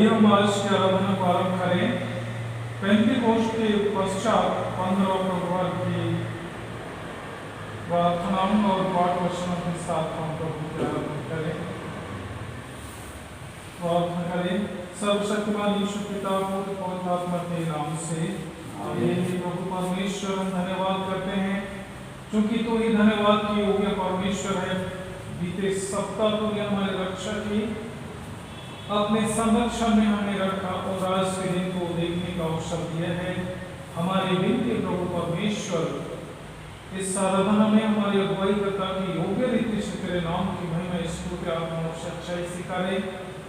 आइए हम आज की आराधना को आरंभ करें। पेंतीकोस्त के पश्चात 15 अक्टूबर की प्रार्थनाओं और पाठ वचनों के साथ हम प्रभु की आराधना करें। प्रार्थना करें। सर्वशक्तिमान यीशु पिता पुत्र पवित्र आत्मा के नाम से आमीन। प्रभु परमेश्वर हम धन्यवाद करते हैं क्योंकि तू ही धन्यवाद की योग्य परमेश्वर है। बीते सप्ताह तो हमारे रक्षक ही अपने संरक्षण में हमें रखा और आज के दिन को देखने का अवसर दिया है। हमारे विनती प्रभु परमेश्वर इस आराधना में हमारी अगुवाई करता कि योग्य रीति से तेरे नाम की महिमा स्तुति आत्मा और सच्चाई सिखाए,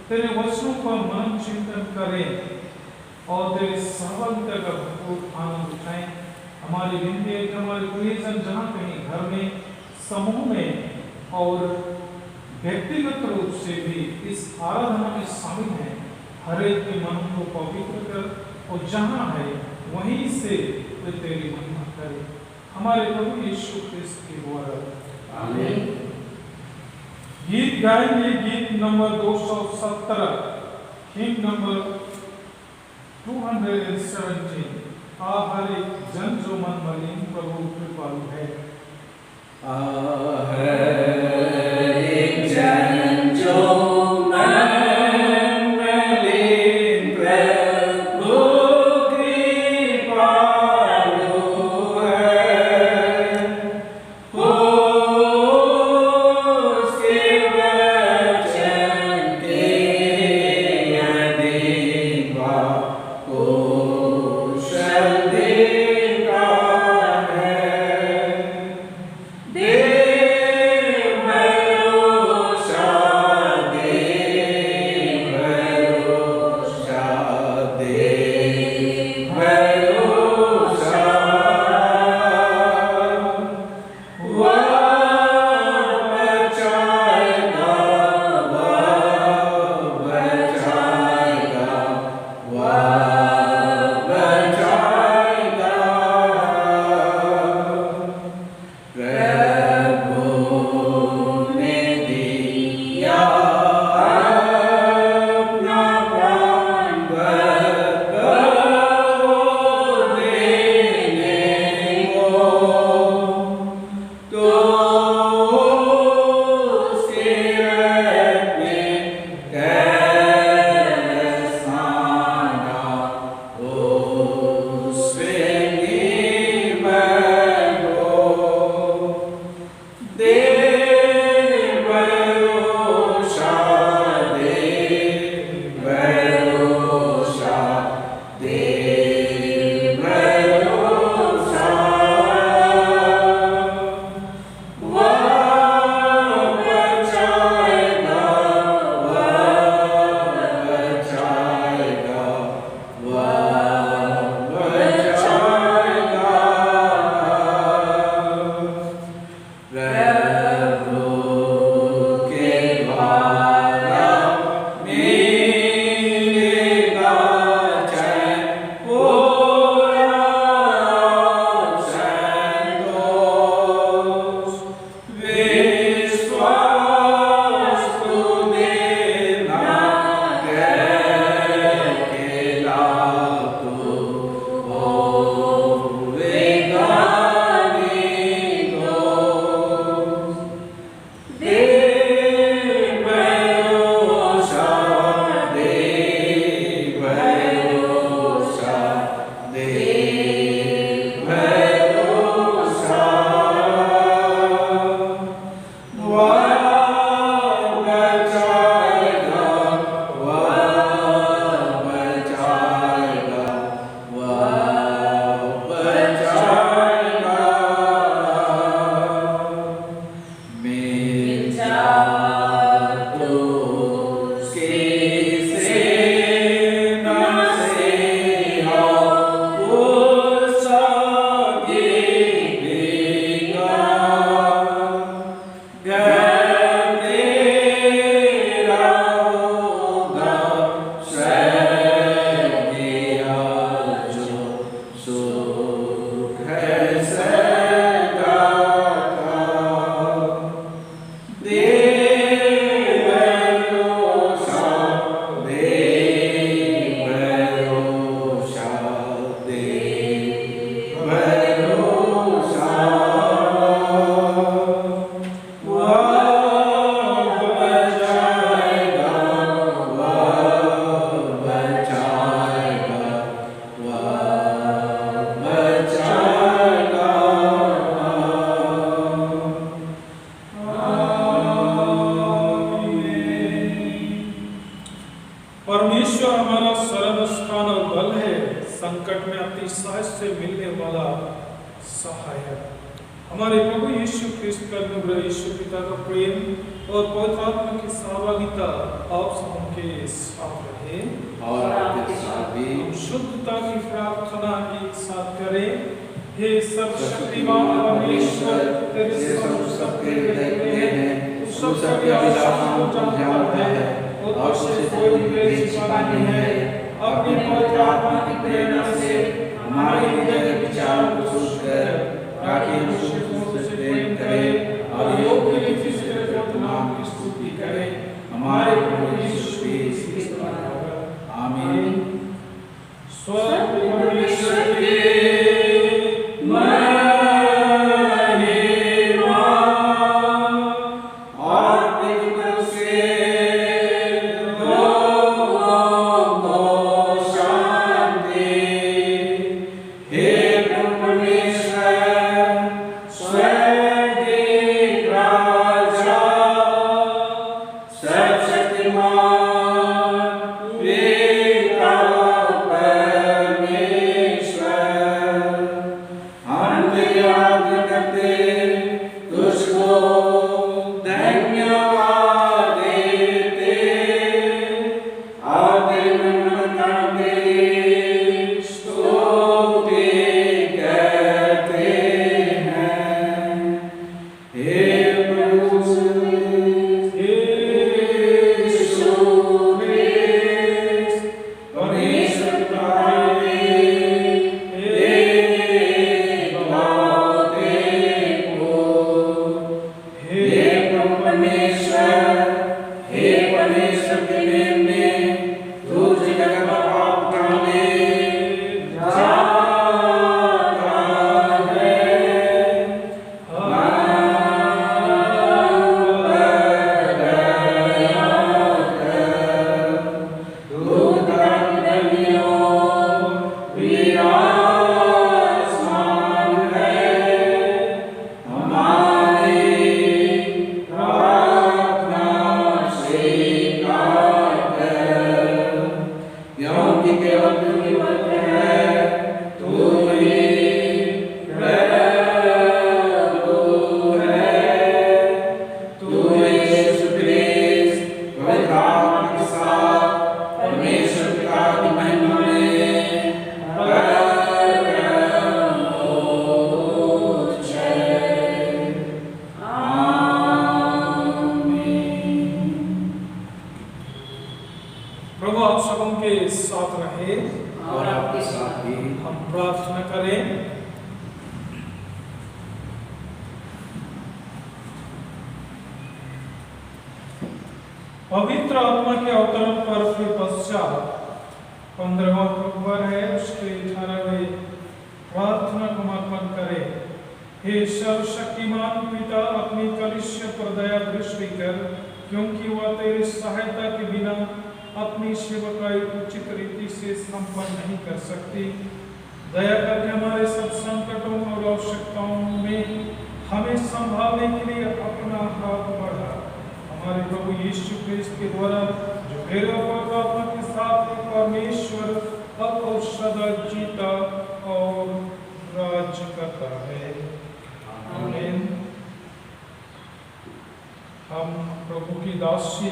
तेरे वचनों का मनन चिंतन करें और तेरे सहभागिता का भरपूर आनंद उठाएं। हमारी विनती है कि हमारे प्रियजन जहाँ कहीं घर में, समूह में और व्यक्तिगत रूप से भी इस आराधना में शामिल हैं, हर एक के मन को पवित्र कर और जहाँ है वहीं से वे तेरी महिमा करे। हमारे प्रभु यीशु ख्रिस्त के द्वारा आमीन। गीत गाएंगे। गीत नंबर 217, हिम नंबर 217। हर एक जन जो मन मलिन प्रभु कृपालु है। Wow. स्थान और बल है, संकट में अति सहज से मिलने वाला सहायक। हमारे प्रभु यीशु ख्रिस्त का अनुग्रह, यीशु पिता का प्रेम और पवित्र आत्मा की सहभागिता आप सबों के साथ रहे और आपके साथ भी। हम शुद्धता की प्रार्थना एक साथ करें। हे सर्वशक्तिमान परमेश्वर, तेरे सबके हृदय में उस सबकी अभिलाषाओं को जानता है और उससे कोई भेद छिपा नहीं है। अपनी पवित्र आत्मा की प्रेरणा से हमारे हृदय के विचारों को शुद्ध कर, ताकि हम शुद्ध से प्रेम करें और योग्य रीति से तेरे पवित्र नाम की स्तुति करें। हमारे प्रभु यीशु ख्रिस्त का नाम। आमीन। स्वर्ग परमेश्वर के पवित्र आत्मा के अवतरण पर के पश्चात 15वां अक्टूबर है, उसके 18वें प्रार्थना को समर्पण करें। हे सर्वशक्तिमान पिता, अपनी कलीसिया पर दया दृष्टि कर, क्योंकि वह तेरी सहायता के बिना अपनी सेवकाई उचित रीति से संपन्न नहीं कर सकती। दया करके हमारे सब संकटों और आवश्यकताओं में हमें संभालने के लिए अपना हाथ बढ़ा। हमारे प्रभु यीशु ख्रिस्त के द्वारा जो फिर आत्मा के साथ परमेश्वर अब और सदा जीता और राज करता है। आमीन। हम प्रभु की दासी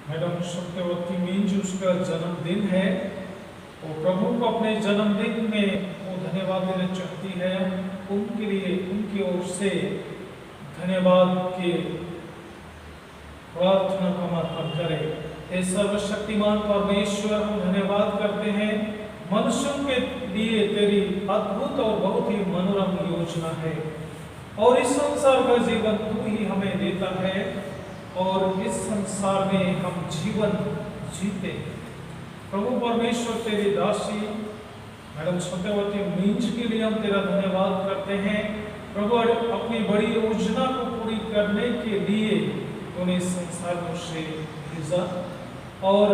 मैडम सत्यवती मींज, उसका जन्मदिन है और प्रभु को अपने जन्मदिन में वो धन्यवाद देना चाहती है। उनके लिए उनकी ओर से धन्यवाद के प्रार्थना का समर्पण करें। हे सर्वशक्तिमान परमेश्वर, हम धन्यवाद करते हैं मनुष्यों के लिए तेरी अद्भुत और बहुत ही मनोरम योजना है और इस संसार का जीवन तू ही हमें देता है और इस संसार में हम जीवन जीते। प्रभु परमेश्वर, तेरी दासी मैडम सत्यवती मींज के लिए हम तेरा धन्यवाद करते हैं। प्रभु, अपनी बड़ी योजना को पूरी करने के लिए तूने इस संसार में उसे भेजा और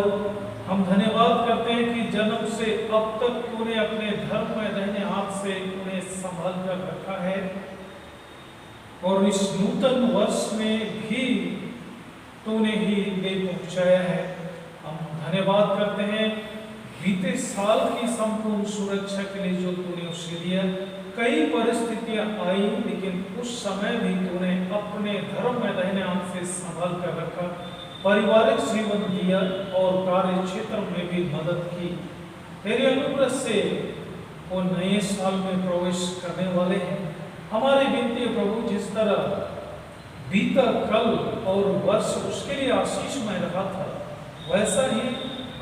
हम धन्यवाद करते हैं कि जन्म से अब तक तूने अपने धर्म में दाहिने हाथ से उन्हें संभाल कर रखा है और इस नूतन वर्ष में भी तूने ही ले पहुंचाया है। हम धन्यवाद करते हैं बीते साल की संपूर्ण सुरक्षा के लिए जो तूने उसे दिया। कई परिस्थितियां आई, लेकिन उस समय भी तूने अपने धर्म में दाहिने हाथ से संभाल कर रखा, पारिवारिक जीवन दिया और कार्य क्षेत्र में भी मदद की। तेरे अनुग्रह से वो नए साल में प्रवेश करने वाले हैं। हमारी विनती है प्रभु, जिस तरह बीता कल और वर्ष उसके लिए आशीषमय रहा था, वैसा ही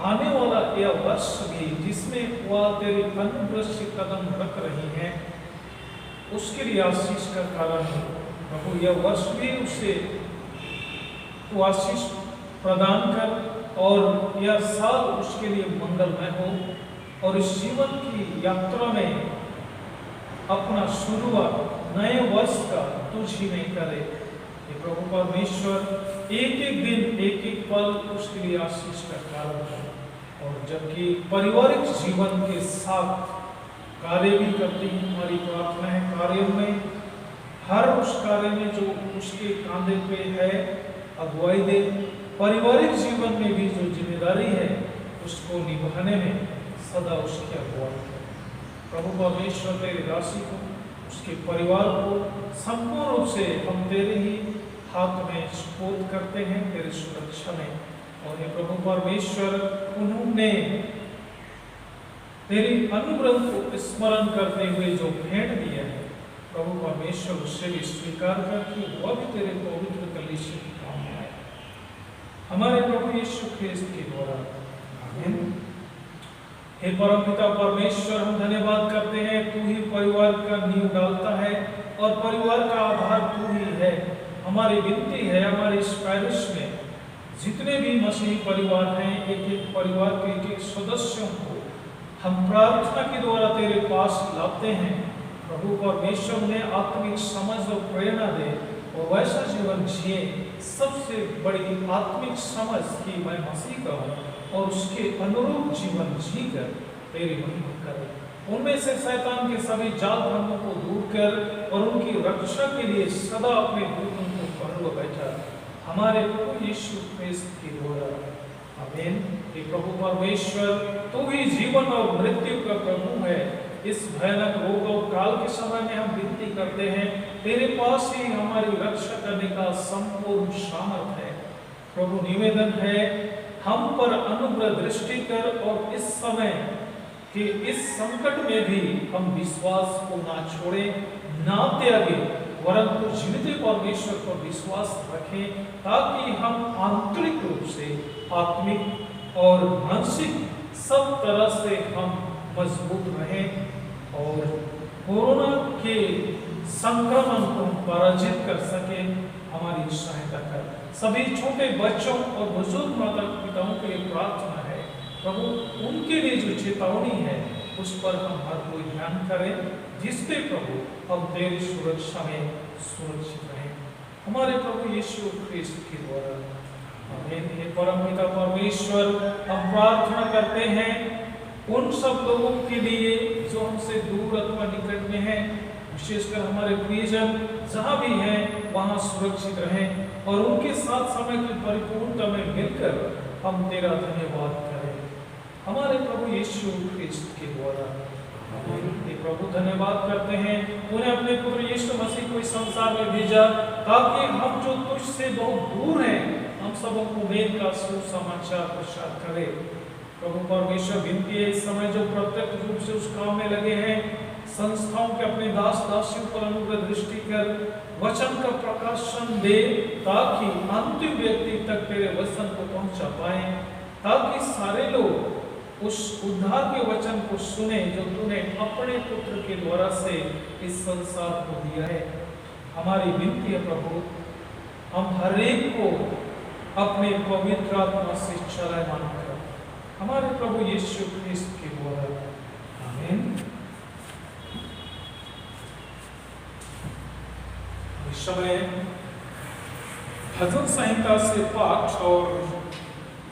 आने वाला यह वर्ष भी जिसमें वह तेरे अनुग्रह से कदम रख रही हैं, उसके लिए आशीष का कारण है प्रभु। यह वर्ष भी उसे तो आशीष प्रदान कर और यह साल उसके लिए मंगलमय हो और इस जीवन की यात्रा में अपना शुरुआत नए वर्ष का तुझ ही में करे। ये प्रभु परमेश्वर एक एक दिन एक एक पल उसके लिए आशीष का कारण है। और जबकि पारिवारिक जीवन के साथ कार्य भी करती है, हमारी प्रार्थना है कार्य में हर उस कार्य में जो उसके कांधे पे है अगुवाई दे। पारिवारिक जीवन में भी जो जिम्मेदारी है उसको निभाने में सदा उसकी अगुवाई करे। प्रभु परमेश्वर तेरे दासी को, उसके परिवार को संपूर्ण रूप से हम तेरे ही हाथ में सुपुर्द करते हैं, तेरे सुरक्षा में। और ये प्रभु परमेश्वर, उन्होंने तेरी अनुग्रह को स्मरण करते हुए जो भेंट दिया है, प्रभु परमेश्वर उससे भी स्वीकार करके वह भी तेरे पवित्र कलीसिया के काम में आए, हमारे प्रभु यीशु ख्रिस्त के द्वारा। आमीन। हे परमपिता परमेश्वर, हम धन्यवाद करते हैं, तू ही परिवार का नींव डालता है और परिवार का आधार तू ही है। हमारी विनती है, हमारे इस पैरिश में जितने भी मसीही परिवार हैं, एक एक परिवार के एक एक सदस्यों को हम प्रार्थना के द्वारा तेरे पास लाते हैं। प्रभु परमेश्वर ने आत्मिक समझ और प्रेरणा दे और वैसा जीवन जिए। सबसे बड़ी आत्मिक समझ की मैं मसीह का हूँ और उसके अनुरूप जीवन जीकर तेरी महिमा करे। उनमें से शैतान के सभी जाल भ्रमों को दूर कर और उनकी रक्षा के लिए सदा अपने दूतों को पहले बैठा, हमारे प्रभु यीशु ख्रिस्त के द्वारा। आमीन। हे प्रभु परमेश्वर, तू ही जीवन और मृत्यु का प्रभु है। इस भयानक रोग और काल के समय में हम विनती करते हैं, तेरे पास ही हमारी रक्षा करने का संपूर्ण सामर्थ है। प्रभु निवेदन है, हम पर अनुग्रह दृष्टि कर और इस समय के इस संकट में भी हम विश्वास को ना छोड़े, ना त्यागे, वरन जीवित परमेश्वर पर विश्वास रखें, ताकि हम आंतरिक रूप से, आत्मिक और मानसिक सब तरह से हम मजबूत रहें और कोरोना के संक्रमण को पराजित कर सके। हमारी सहायता कर। सभी छोटे बच्चों और बुजुर्ग माता पिताओं के लिए प्रार्थना है, प्रभु उनके लिए जो चेतावनी है उस पर हम हर कोई ध्यान करें, जिससे प्रभु हम तेरी सुरक्षा में सुरक्षित रहें, हमारे प्रभु यीशु ख्रिस्त के द्वारा। आमीन। हे परमपिता परमेश्वर, हम प्रार्थना करते हैं उन सब लोगों के लिए जो हमसे दूर अथवा निकट में हैं, विशेषकर हमारे प्रियजन जहाँ भी हैं वहाँ सुरक्षित रहें और उनके साथ समय की परिपूर्णता में मिलकर हम तेरा धन्यवाद करें, हमारे प्रभु यीशु ख्रिस्त के द्वारा। ये प्रभु धन्यवाद करते हैं, उन्हें अपने पुत्र यीशु मसीह को इस संसार में भेजा ताकि हम जो तुझसे बहुत दूर हैं, हम सबों को मेल का सुसमाचार प्रचार करें। प्रभु परमेश्वर, विनती है इस समय जो प्रत्यक्ष रूप से उस काम में लगे हैं, संस्थाओं के अपने दास दासियों पर अनुग्रह दृष्टि कर वचन का प्रकाशन दे, ताकि अंतिम व्यक्ति तक तेरे वचन को पहुंचा पाए, ताकि सारे लोग उस उद्धार के वचन को सुने जो तूने अपने पुत्र के द्वारा से इस संसार को दिया है। हमारी विनती है प्रभु, हम हर एक को अपने पवित्र आत्मा से चलायमान कर, हमारे प्रभु यीशु ख्रिस्त के द्वारा। आमीन। इस समय भजन संहिता से पाठ और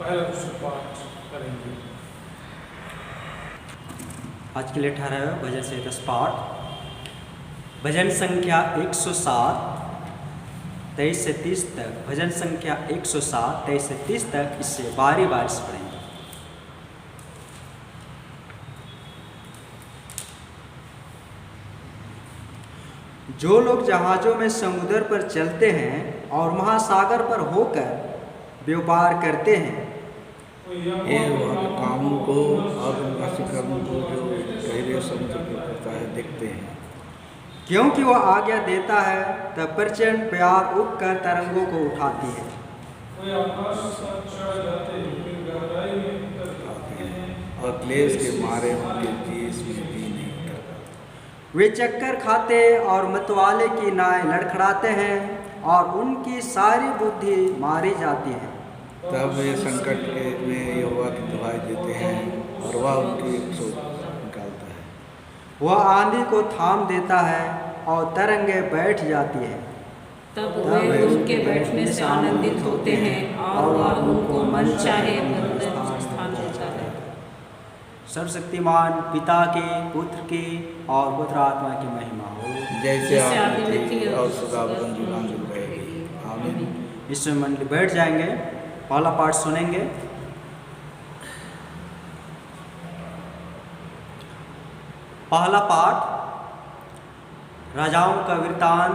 पहला पाठ करेंगे। आज के लिए ठहरा है भजन संहिता पाठ, भजन संख्या 107 23 से 30 तक। भजन संख्या 107 23 से 30 तक, इससे बारी बारी से पढ़ेंगे। जो लोग जहाज़ों में समुद्र पर चलते हैं और महासागर पर होकर व्यापार करते हैं, ये वह कामों को और कर्म को जो गहरे समुद्र में करता है देखते हैं। क्योंकि वह आज्ञा देता है तब प्रचंड प्यार उठकर तरंगों को उठाती है। वे आकाश पर चढ़ जाते हैं, फिर गहराई में उतर हैं और क्लेश के मारे उनके जीस में भी नहीं करता। वे चक्कर खाते और मतवाले की नाय लड़खड़ाते हैं और उनकी सारी बुद्धि मारी जाती है। तब वे संकट के में यहोवा की दुहाई देते हैं और वह उनकी सोच निकालता है। वह आंधी को थाम देता है और तरंगे बैठ जाती है। तब वे उनके बैठने से आनंदित होते हैं और वह उनको मन चाहे स्थान देता है। सर्वशक्तिमान पिता की, पुत्र की और पवित्र आत्मा की महिमा हो, जैसे आदि में थी और सदा युगानुयुग रहेगी। आमीन। इसमें मंडली बैठ जाएंगे, पहला पाठ सुनेंगे। पहला पाठ राजाओं का वृत्तांत,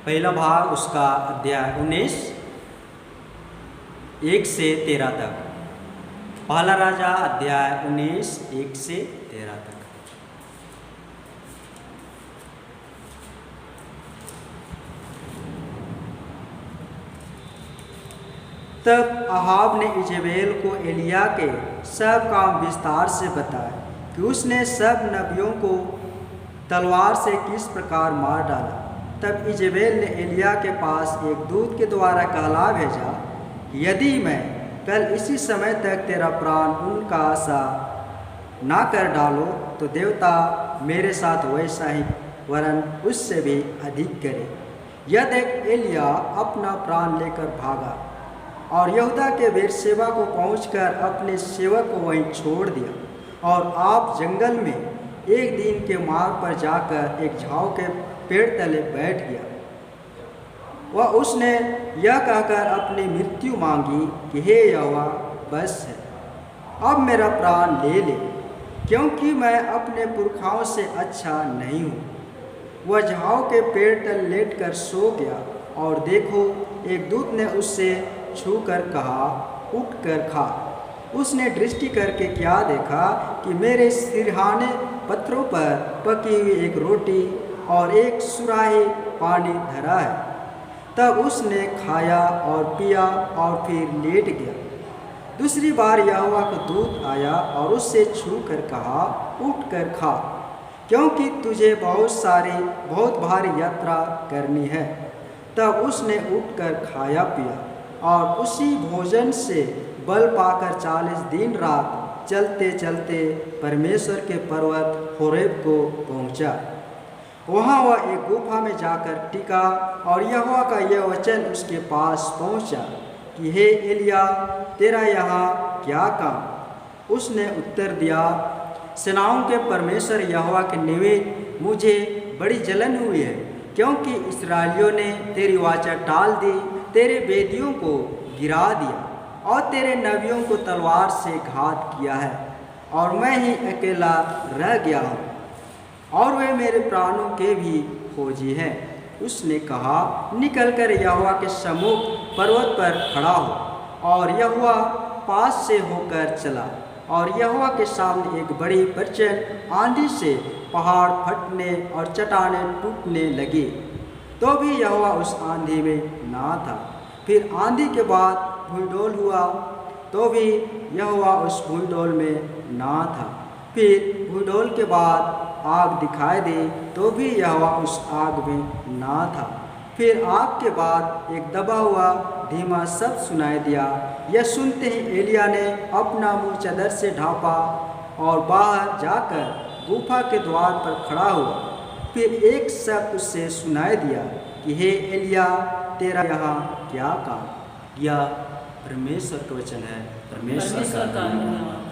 पहला भाग, उसका अध्याय 19 1 से 13 तक। पहला राजा अध्याय 19 1 से 13 तक। तब अहाब ने इजेबेल को एलिया के सब काम विस्तार से बताए कि उसने सब नबियों को तलवार से किस प्रकार मार डाला। तब इजेबेल ने एलिया के पास एक दूत के द्वारा कहला भेजा कि यदि मैं कल इसी समय तक तेरा प्राण उनका सा ना कर डालो तो देवता मेरे साथ वैसा ही वरन उससे भी अधिक करे। यह देख एलिया अपना प्राण लेकर भागा और यहूदा के बेरशेबा को पहुंचकर अपने सेवक को वहीं छोड़ दिया और आप जंगल में एक दिन के मार्ग पर जाकर एक झाऊ के पेड़ तले बैठ गया। वह उसने यह कहकर अपनी मृत्यु मांगी कि हे यहोवा, बस है, अब मेरा प्राण ले ले, क्योंकि मैं अपने पुरखाओं से अच्छा नहीं हूँ। वह झाऊ के पेड़ तल लेटकर सो गया और देखो, एक दूत ने उससे छूकर कहा, उठ कर खा। उसने दृष्टि करके क्या देखा कि मेरे सिरहाने पत्थरों पर पकी हुई एक रोटी और एक सुराही पानी धरा है। तब उसने खाया और पिया और फिर लेट गया। दूसरी बार यहोवा का दूत आया और उससे छू कर कहा, उठ कर खा, क्योंकि तुझे बहुत भारी यात्रा करनी है। तब उसने उठकर खाया पिया और उसी भोजन से बल पाकर 40 दिन रात चलते चलते परमेश्वर के पर्वत होरेब को पहुंचा। वहाँ वह एक गुफा में जाकर टिका और यहोवा का यह वचन उसके पास पहुंचा कि हे एलिया, तेरा यहाँ क्या काम? उसने उत्तर दिया, सेनाओं के परमेश्वर यहोवा के निमित्त मुझे बड़ी जलन हुई है, क्योंकि इस्राएलियों ने तेरी वाचा टाल दी, तेरे वेदियों को गिरा दिया और तेरे नबियों को तलवार से घात किया है, और मैं ही अकेला रह गया हूँ और वे मेरे प्राणों के भी खोजी हैं। उसने कहा, निकलकर यहोवा के सम्मुख पर्वत पर खड़ा हो। और यहोवा पास से होकर चला और यहोवा के सामने एक बड़ी प्रचंड आंधी से पहाड़ फटने और चट्टानें टूटने लगी, तो भी यहोवा उस आंधी में ना था। फिर आंधी के बाद भूईडोल हुआ, तो भी यहोवा उस भूईडोल में ना था। फिर भूईडोल के बाद आग दिखाई दी, तो भी यहोवा उस आग में ना था। फिर आग के बाद एक दबा हुआ धीमा शब्द सुनाई दिया। यह सुनते ही एलिया ने अपना मुंह चादर से ढांपा और बाहर जाकर गुफा के द्वार पर खड़ा हुआ। फिर एक शब्द उससे सुनाई दिया कि हे एलिया, तेरा यहाँ क्या काम? यह परमेश्वर का वचन है। परमेश्वर का धन्यवाद।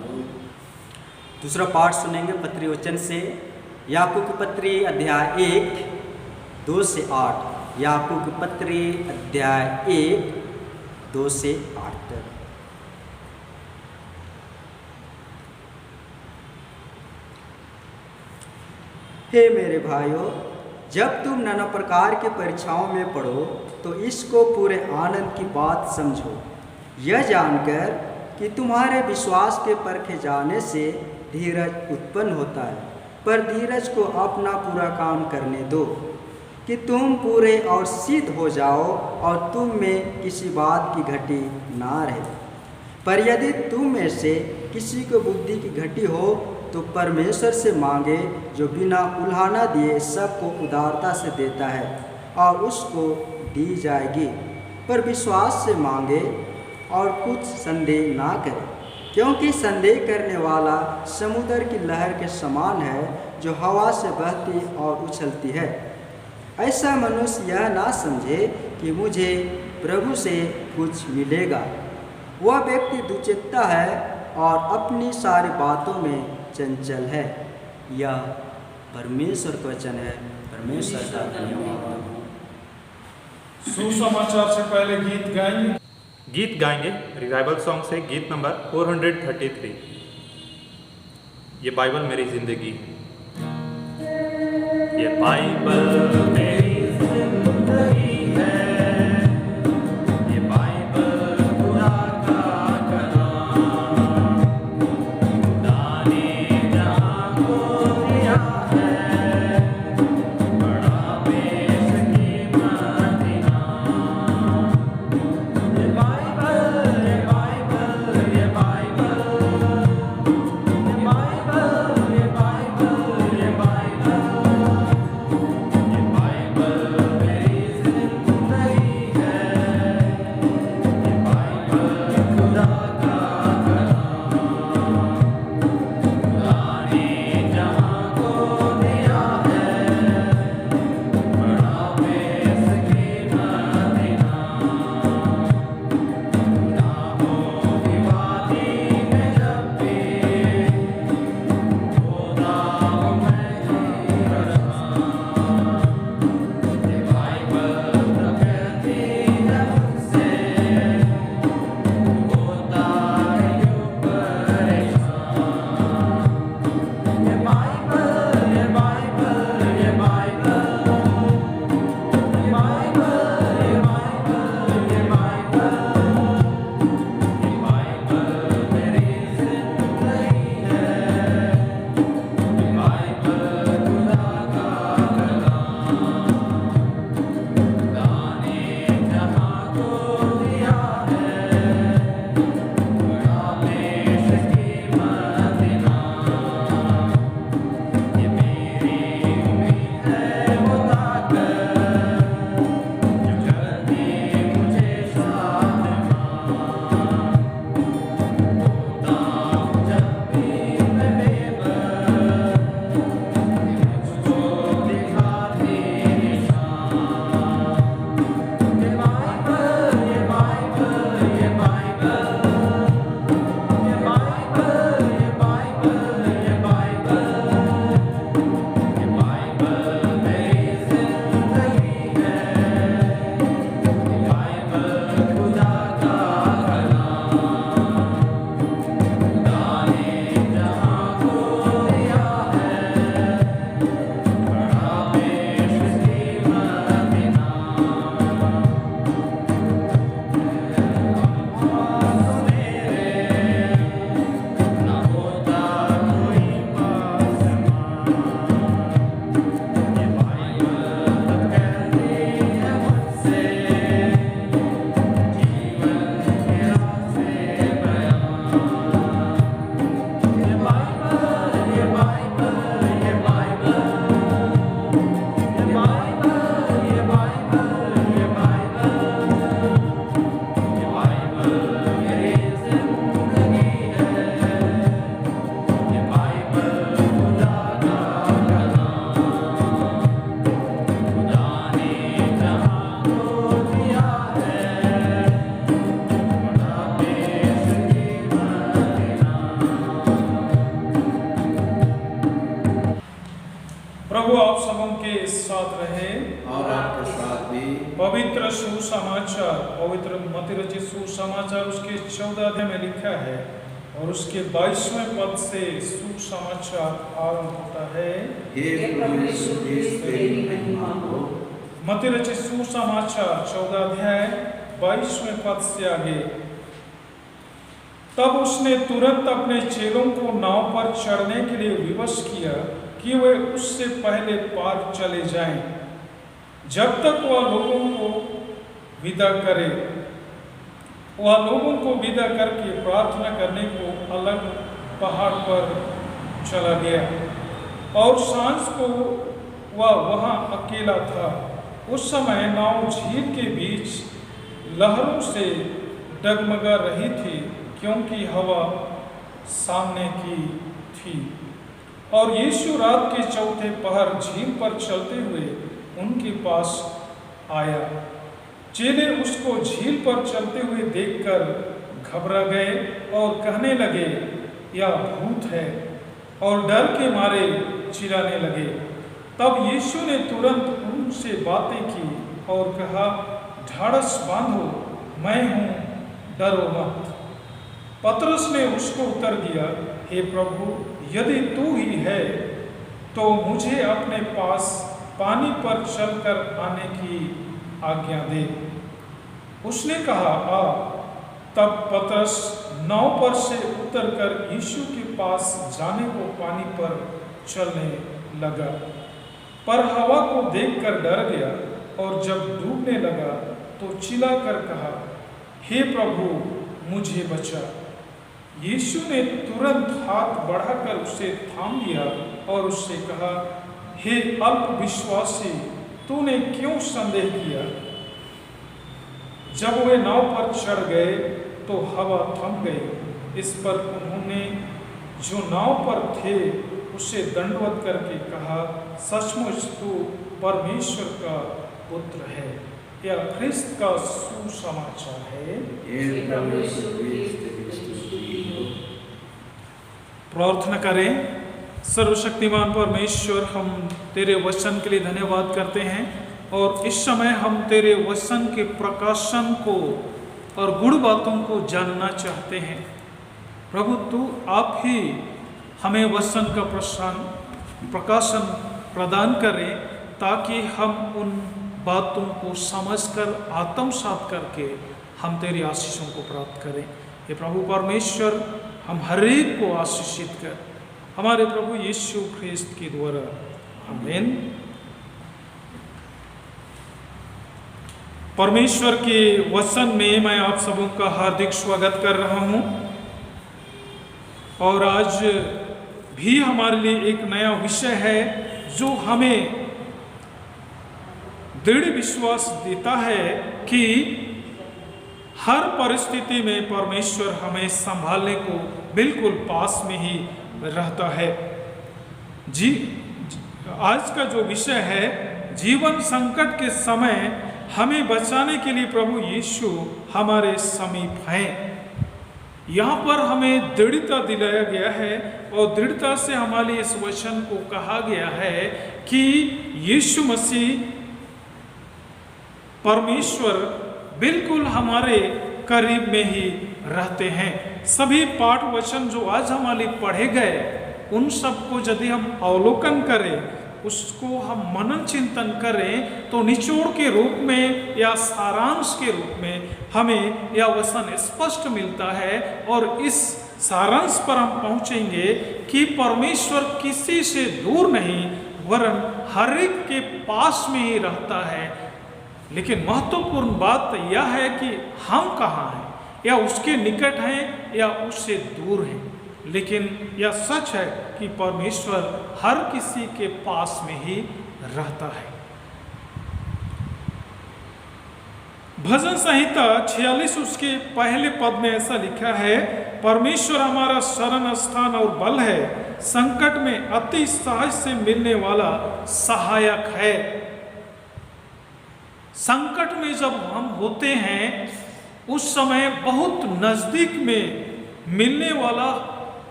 दूसरा पाठ सुनेंगे पत्री वचन से, याकूब की पत्री अध्याय 1 2 से 8। याकूब की पत्री अध्याय 1 2 से 8 तक। हे मेरे भाइयों, जब तुम नाना प्रकार के परीक्षाओं में पढ़ो तो इसको पूरे आनंद की बात समझो, यह जानकर कि तुम्हारे विश्वास के परखे जाने से धीरज उत्पन्न होता है। पर धीरज को अपना पूरा काम करने दो कि तुम पूरे और सिद्ध हो जाओ और तुम में किसी बात की घटी ना रहे। पर यदि तुम में से किसी को बुद्धि की घटी हो तो परमेश्वर से मांगे, जो बिना उल्हाना दिए सबको उदारता से देता है और उसको दी जाएगी। पर विश्वास से मांगे और कुछ संदेह ना करे, क्योंकि संदेह करने वाला समुद्र की लहर के समान है, जो हवा से बहती और उछलती है। ऐसा मनुष्य यह ना समझे कि मुझे प्रभु से कुछ मिलेगा। वह व्यक्ति दुचित्ता है और अपनी सारी बातों में चंचल है। यह परमेश्वर का वचन है। परमेश्वर का धन्यवाद। सुसमाचार से पहले गीत गाएंगे रिवाइवल सॉन्ग से गीत नंबर 433। ये बाइबल मेरी जिंदगी, ये बाइबल मेरी जिंदगी है, ये बाइबल खुदा का कलाम, खुदा ने जहां को दिया है, बड़ा बेशकीमत इनाम। ये बाइबल, ये बाइबल, ये बाइबल, ये बाइबल, ये बाइबल, ये बाइबल, प्रभु आप सबों के साथ रहे और आपके साथ भी। पवित्र सुसमाचार, पवित्र मत्ती रचित सुसमाचार उसके 14 अध्याय में लिखा है, और उसके 22वें पद से सुसमाचार आरंभ होता है। हे प्रभु यीशु क्रिस्त तेरी महिमा हो। मत्ती रचित सुसमाचार 14 अध्याय 22वें पद से आगे। तब उसने तुरंत अपने चेलों को नाव पर चढ़ने के लिए विवश किया कि वे उससे पहले पार चले जाएं, जब तक वह लोगों को विदा करे। वह लोगों को विदा करके प्रार्थना करने को अलग पहाड़ पर चला गया और सांझ को वह वहाँ अकेला था। उस समय नाव झील के बीच लहरों से डगमगा रही थी, क्योंकि हवा सामने की थी। और यीशु रात के चौथे पहर झील पर चलते हुए उनके पास आया। चेले उसको झील पर चलते हुए देखकर घबरा गए और कहने लगे, यह भूत है, और डर के मारे चिल्लाने लगे। तब यीशु ने तुरंत उनसे बातें की और कहा, ढाढ़स बांधो, मैं हूँ, डरो मत। पतरस ने उसको उत्तर दिया, हे प्रभु, यदि तू ही है तो मुझे अपने पास पानी पर चलकर आने की आज्ञा दे। उसने कहा, आ। तब पतरस नाव पर से उतरकर यीशु के पास जाने को पानी पर चलने लगा, पर हवा को देखकर डर गया और जब डूबने लगा तो चिल्लाकर कहा, हे प्रभु, मुझे बचा। यीशु ने तुरंत हाथ बढ़ाकर उसे थाम लिया और उससे कहा, हे अल्प विश्वासी, तूने क्यों संदेह किया? जब वे नाव पर चढ़ गए तो हवा थम गई। इस पर उन्होंने जो नाव पर थे उसे दंडवत करके कहा, सचमुच तू परमेश्वर का पुत्र है। यह ख्रिस्त का सुसमाचार है। प्रार्थना करें। सर्वशक्तिमान परमेश्वर, हम तेरे वचन के लिए धन्यवाद करते हैं और इस समय हम तेरे वचन के प्रकाशन को और गुण बातों को जानना चाहते हैं। प्रभु, तू आप ही हमें वचन का प्रकाशन प्रदान करें ताकि हम उन बातों को समझकर आत्मसात करके हम तेरी आशीषों को प्राप्त करें। हे प्रभु परमेश्वर, हम हर एक को आशीषित कर, हमारे प्रभु यीशु ख्रिस्त के द्वारा, आमीन। परमेश्वर के वचन में मैं आप सबों का हार्दिक स्वागत कर रहा हूं और आज भी हमारे लिए एक नया विषय है जो हमें दृढ़ विश्वास देता है कि हर परिस्थिति में परमेश्वर हमें संभालने को बिल्कुल पास में ही रहता है। आज का जो विषय है, जीवन संकट के समय हमें बचाने के लिए प्रभु यीशु हमारे समीप हैं। यहाँ पर हमें दृढ़ता दिलाया गया है और दृढ़ता से हमारे इस वचन को कहा गया है कि यीशु मसीह परमेश्वर बिल्कुल हमारे करीब में ही रहते हैं। सभी पाठ वचन जो आज हमारे पढ़े गए, उन सबको यदि हम अवलोकन करें, उसको हम मनन चिंतन करें, तो निचोड़ के रूप में या सारांश के रूप में हमें यह वचन स्पष्ट मिलता है और इस सारांश पर हम पहुंचेंगे कि परमेश्वर किसी से दूर नहीं वरन हर एक के पास में ही रहता है। लेकिन महत्वपूर्ण बात यह है कि हम कहाँ हैं, या उसके निकट हैं या उससे दूर हैं। लेकिन यह सच है कि परमेश्वर हर किसी के पास में ही रहता है। भजन संहिता 46 उसके पहले पद में ऐसा लिखा है, परमेश्वर हमारा शरण स्थान और बल है, संकट में अति सहज से मिलने वाला सहायक है। संकट में जब हम होते हैं उस समय बहुत नजदीक में मिलने वाला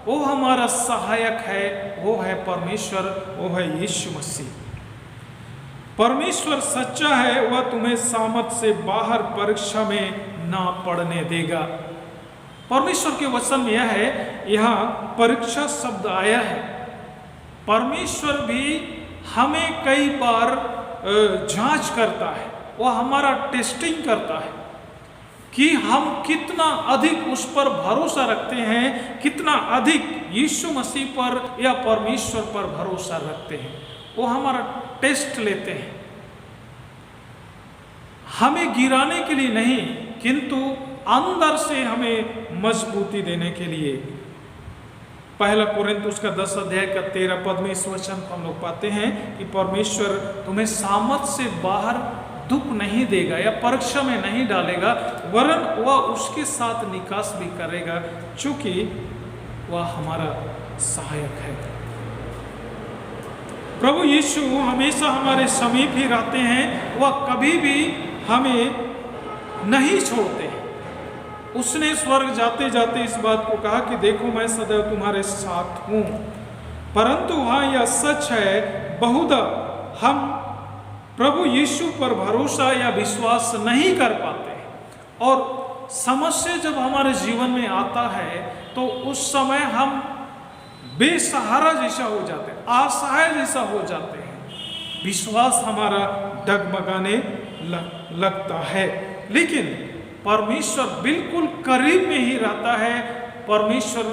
वो हमारा सहायक है, वो है परमेश्वर, वो है यीशु मसीह। परमेश्वर सच्चा है, वह तुम्हें सामर्थ से बाहर परीक्षा में ना पड़ने देगा। परमेश्वर के वचन में यह है, यहाँ परीक्षा शब्द आया है। परमेश्वर भी हमें कई बार जांच करता है, वह हमारा टेस्टिंग करता है कि हम कितना अधिक उस पर भरोसा रखते हैं, कितना अधिक यीशु मसीह पर या परमेश्वर पर भरोसा रखते हैं। वो हमारा टेस्ट लेते हैं, हमें गिराने के लिए नहीं, किंतु अंदर से हमें मजबूती देने के लिए। पहला कोरिन्थुस का 10 अध्याय का 13 पद में इस वचन को हम लोग पाते हैं कि परमेश्वर तुम्हें सामर्थ से बाहर दुख नहीं देगा या परीक्षा में नहीं डालेगा, वरन वह उसके साथ निकास भी करेगा, चूंकि वह हमारा सहायक है। प्रभु यीशु हमेशा हमारे समीप ही रहते हैं, वह कभी भी हमें नहीं छोड़ते हैं। उसने स्वर्ग जाते जाते इस बात को कहा कि देखो मैं सदैव तुम्हारे साथ हूं। परंतु हाँ, यह सच है, बहुधा हम प्रभु यीशु पर भरोसा या विश्वास नहीं कर पाते, और समस्या जब हमारे जीवन में आता है तो उस समय हम बेसहारा जैसा हो जाते हैं, असहाय जैसा हो जाते हैं, विश्वास हमारा डगमगाने लगता है। लेकिन परमेश्वर बिल्कुल करीब में ही रहता है, परमेश्वर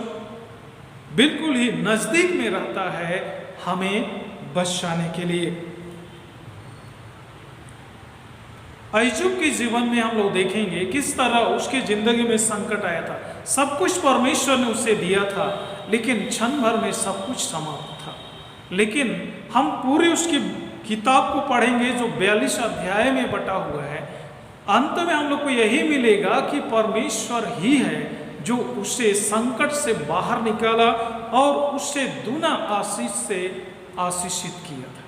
बिल्कुल ही नजदीक में रहता है हमें बचाने के लिए। अय्यूब के जीवन में हम लोग देखेंगे किस तरह उसकी जिंदगी में संकट आया था। सब कुछ परमेश्वर ने उसे दिया था, लेकिन क्षण भर में सब कुछ समाप्त था। लेकिन हम पूरी उसकी किताब को पढ़ेंगे जो 42 अध्याय में बटा हुआ है। अंत में हम लोग को यही मिलेगा कि परमेश्वर ही है जो उसे संकट से बाहर निकाला और उसे दूना आशीष से आशीषित किया था।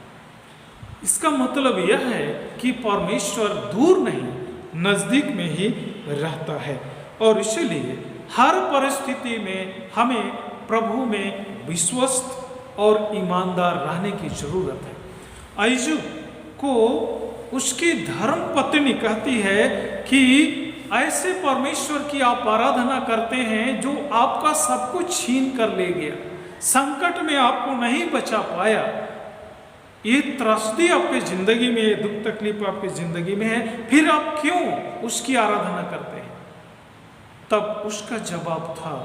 इसका मतलब यह है कि परमेश्वर दूर नहीं, नजदीक में ही रहता है, और इसलिए हर परिस्थिति में हमें प्रभु में विश्वस्त और ईमानदार रहने की जरूरत है। अय्यूब को उसकी धर्म पत्नी कहती है कि ऐसे परमेश्वर की आप आराधना करते हैं जो आपका सब कुछ छीन कर ले गया, संकट में आपको नहीं बचा पाया, ये त्रासदी आपके जिंदगी में, ये दुख तकलीफ आपकी जिंदगी में है, फिर आप क्यों उसकी आराधना करते हैं? तब उसका जवाब था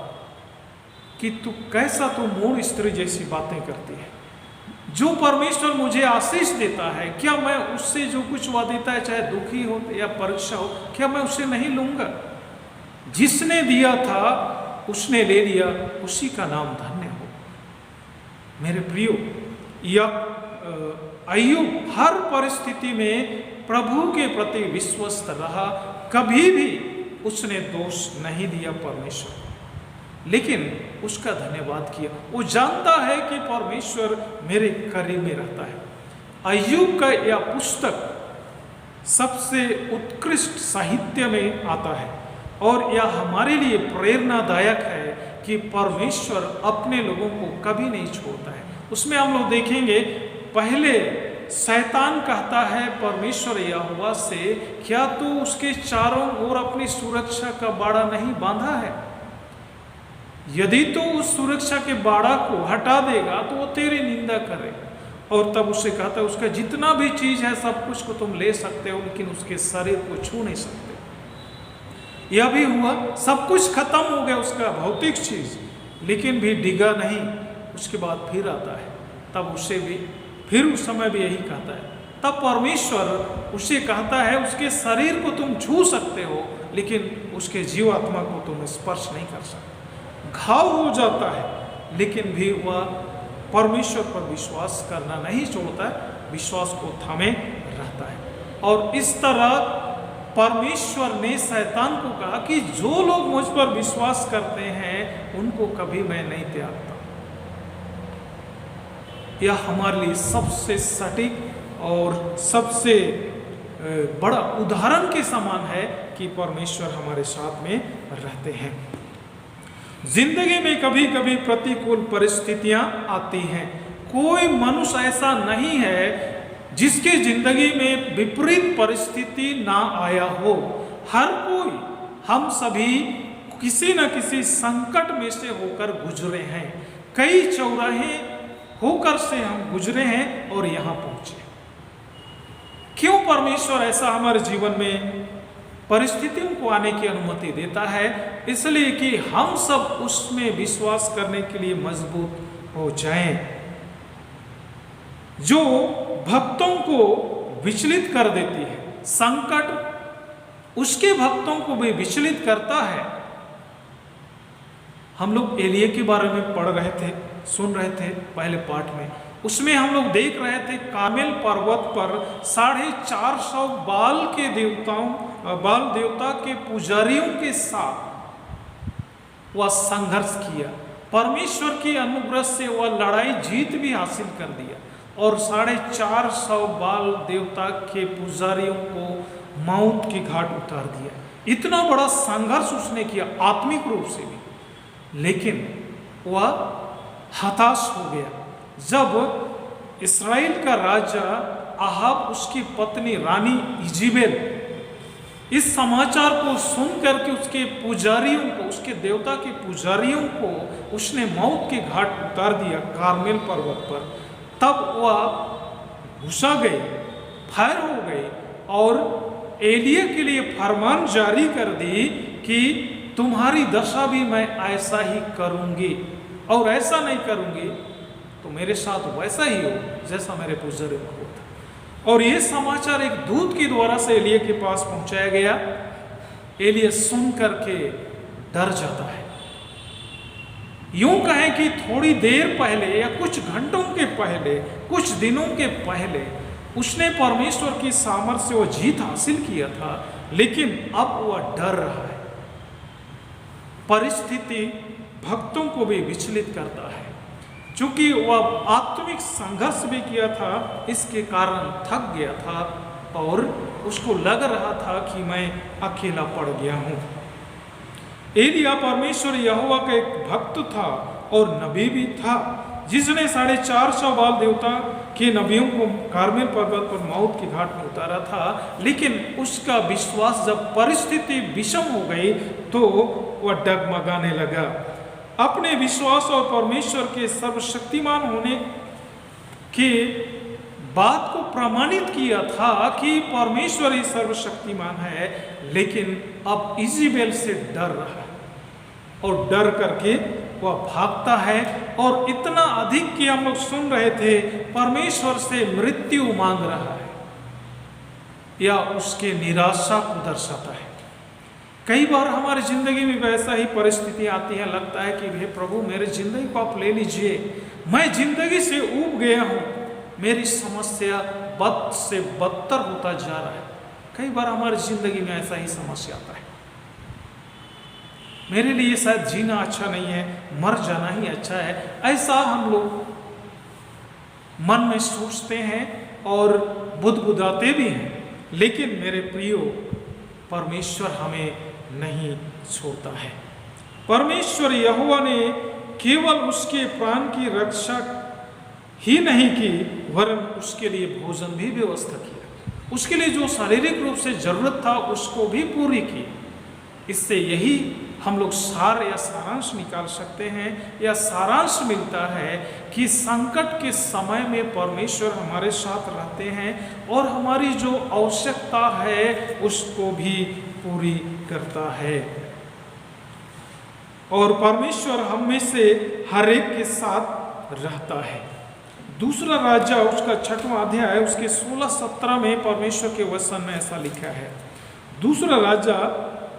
कि तू कैसा, तू मूढ़ स्त्री जैसी बातें करती है। जो परमेश्वर मुझे आशीष देता है, क्या मैं उससे जो कुछ वह देता है, चाहे दुखी हो या परीक्षा हो, क्या मैं उसे नहीं लूंगा? जिसने दिया था उसने ले लिया, उसी का नाम धन्य हो। मेरे प्रियो, यह अय्यूब हर परिस्थिति में प्रभु के प्रति विश्वस्त रहा, कभी भी उसने दोष नहीं दिया परमेश्वर, लेकिन उसका धन्यवाद किया। वो जानता है कि परमेश्वर मेरे करीब में रहता है। अय्यूब का यह पुस्तक सबसे उत्कृष्ट साहित्य में आता है, और यह हमारे लिए प्रेरणादायक है कि परमेश्वर अपने लोगों को कभी नहीं छोड़ता है। उसमें हम लोग देखेंगे, पहले शैतान कहता है परमेश्वर यहोवा से, क्या तू उसके चारों ओर अपनी सुरक्षा का बाड़ा नहीं बांधा है? यदि तो उस सुरक्षा के बाड़ा को हटा देगा तो वो तेरी निंदा करे। और तब उससे कहता है उसका जितना भी चीज है सब कुछ को तुम ले सकते हो, लेकिन उसके शरीर को छू नहीं सकते। यह भी हुआ, सब कुछ खत्म हो गया उसका भौतिक चीज, लेकिन भी डिगा नहीं। उसके बाद फिर आता है, तब उसे भी फिर उस समय भी यही कहता है। तब परमेश्वर उसे कहता है उसके शरीर को तुम छू सकते हो, लेकिन उसके जीवात्मा को तुम स्पर्श नहीं कर सकते। घाव हो जाता है, लेकिन भी वह परमेश्वर पर विश्वास करना नहीं छोड़ता है, विश्वास को थामे रहता है। और इस तरह परमेश्वर ने शैतान को कहा कि जो लोग मुझ पर विश्वास करते हैं उनको कभी मैं नहीं त्यागता। यह हमारे लिए सबसे सटीक और सबसे बड़ा उदाहरण के समान है कि परमेश्वर हमारे साथ में रहते हैं। जिंदगी में कभी कभी प्रतिकूल परिस्थितियां आती हैं। कोई मनुष्य ऐसा नहीं है जिसके जिंदगी में विपरीत परिस्थिति ना आया हो। हर कोई, हम सभी किसी न किसी संकट में से होकर गुजरे हैं, कई चौराहे होकर से हम गुजरे हैं और यहाँ पहुंचे। क्यों परमेश्वर ऐसा हमारे जीवन में परिस्थितियों को आने की अनुमति देता है? इसलिए कि हम सब उसमें विश्वास करने के लिए मजबूत हो जाएं। जो भक्तों को विचलित कर देती है, संकट उसके भक्तों को भी विचलित करता है। हम लोग एलिया के बारे में पढ़ रहे थे, सुन रहे थे पहले पाठ में। उसमें हम लोग देख रहे थे कार्मेल पर्वत पर 450 बाल देवता के पुजारियों के साथ वह संघर्ष किया। परमेश्वर की अनुग्रह से वह लड़ाई जीत भी हासिल कर दिया और 450 बाल देवता के पुजारियों को मौत की घाट उतार दिया। इतना बड़ा संघर्ष उसने किया आत्मिक रूप से भी, लेकिन वह हताश हो गया जब इस्राएल का राजा आहाब, उसकी पत्नी रानी इजेबेल इस समाचार को सुन करके उसके पुजारियों को, उसके देवता के पुजारियों को उसने मौत के घाट उतार दिया कार्मेल पर्वत पर। तब वह गुस्सा गई, फायर हो गई और एलिया के लिए फरमान जारी कर दी कि तुम्हारी दशा भी मैं ऐसा ही करूंगी, और ऐसा नहीं करूंगी तो मेरे साथ वैसा ही हो जैसा मेरे पुजारियों को था। और ये समाचार एक दूत के द्वारा से एलिया के पास पहुंचाया गया। एलिया सुन करके डर जाता है। यूं कहें कि थोड़ी देर पहले या कुछ घंटों के पहले, कुछ दिनों के पहले उसने परमेश्वर की सामर्थ्य से वो जीत हासिल किया था, लेकिन अब वह डर रहा है। परिस्थिति भक्तों को भी विचलित करता है। चूंकि वह आत्मिक संघर्ष भी किया था, इसके कारण थक गया था और उसको लग रहा था कि मैं अकेला पड़ गया हूं। एलिया परमेश्वर यहोवा का एक भक्त था और नबी भी था, जिसने 450 बाल देवता के नबियों को कार्मेल पर्वत पर मौत की घाट में उतारा था। लेकिन उसका विश्वास जब परिस्थिति विषम हो गई तो वह डगमगाने लगा। अपने विश्वास और परमेश्वर के सर्वशक्तिमान होने के बात को प्रमाणित किया था कि परमेश्वर ही सर्वशक्तिमान है, लेकिन अब इजेबेल से डर रहा है और डर करके वह भागता है। और इतना अधिक कि हम लोग सुन रहे थे परमेश्वर से मृत्यु मांग रहा है या उसके निराशा को दर्शाता है। कई बार हमारी जिंदगी में वैसा ही परिस्थिति आती है, लगता है कि हे प्रभु मेरी जिंदगी को आप ले लीजिए, मैं जिंदगी से ऊब गया हूँ, मेरी समस्या बद से बदतर होता जा रहा है। कई बार हमारी जिंदगी में ऐसा ही समस्या आता है, मेरे लिए शायद जीना अच्छा नहीं है, मर जाना ही अच्छा है, ऐसा हम लोग मन में सोचते हैं और बुदबुदाते भी हैं। लेकिन मेरे प्रियो, परमेश्वर हमें नहीं छोड़ता है। परमेश्वर यहोवा ने केवल उसके प्राण की रक्षा ही नहीं की, वरन उसके लिए भोजन भी व्यवस्था किया। उसके लिए जो शारीरिक रूप से जरूरत था उसको भी पूरी की। इससे यही हम लोग सार या सारांश निकाल सकते हैं, या सारांश मिलता है कि संकट के समय में परमेश्वर हमारे साथ रहते हैं और हमारी जो आवश्यकता है उसको भी पूरी करता है। और परमेश्वर हम में से हर एक के साथ रहता है। दूसरा राजा उसका 6वां अध्याय उसके 16-17 में परमेश्वर के वचन में ऐसा लिखा है। दूसरा राजा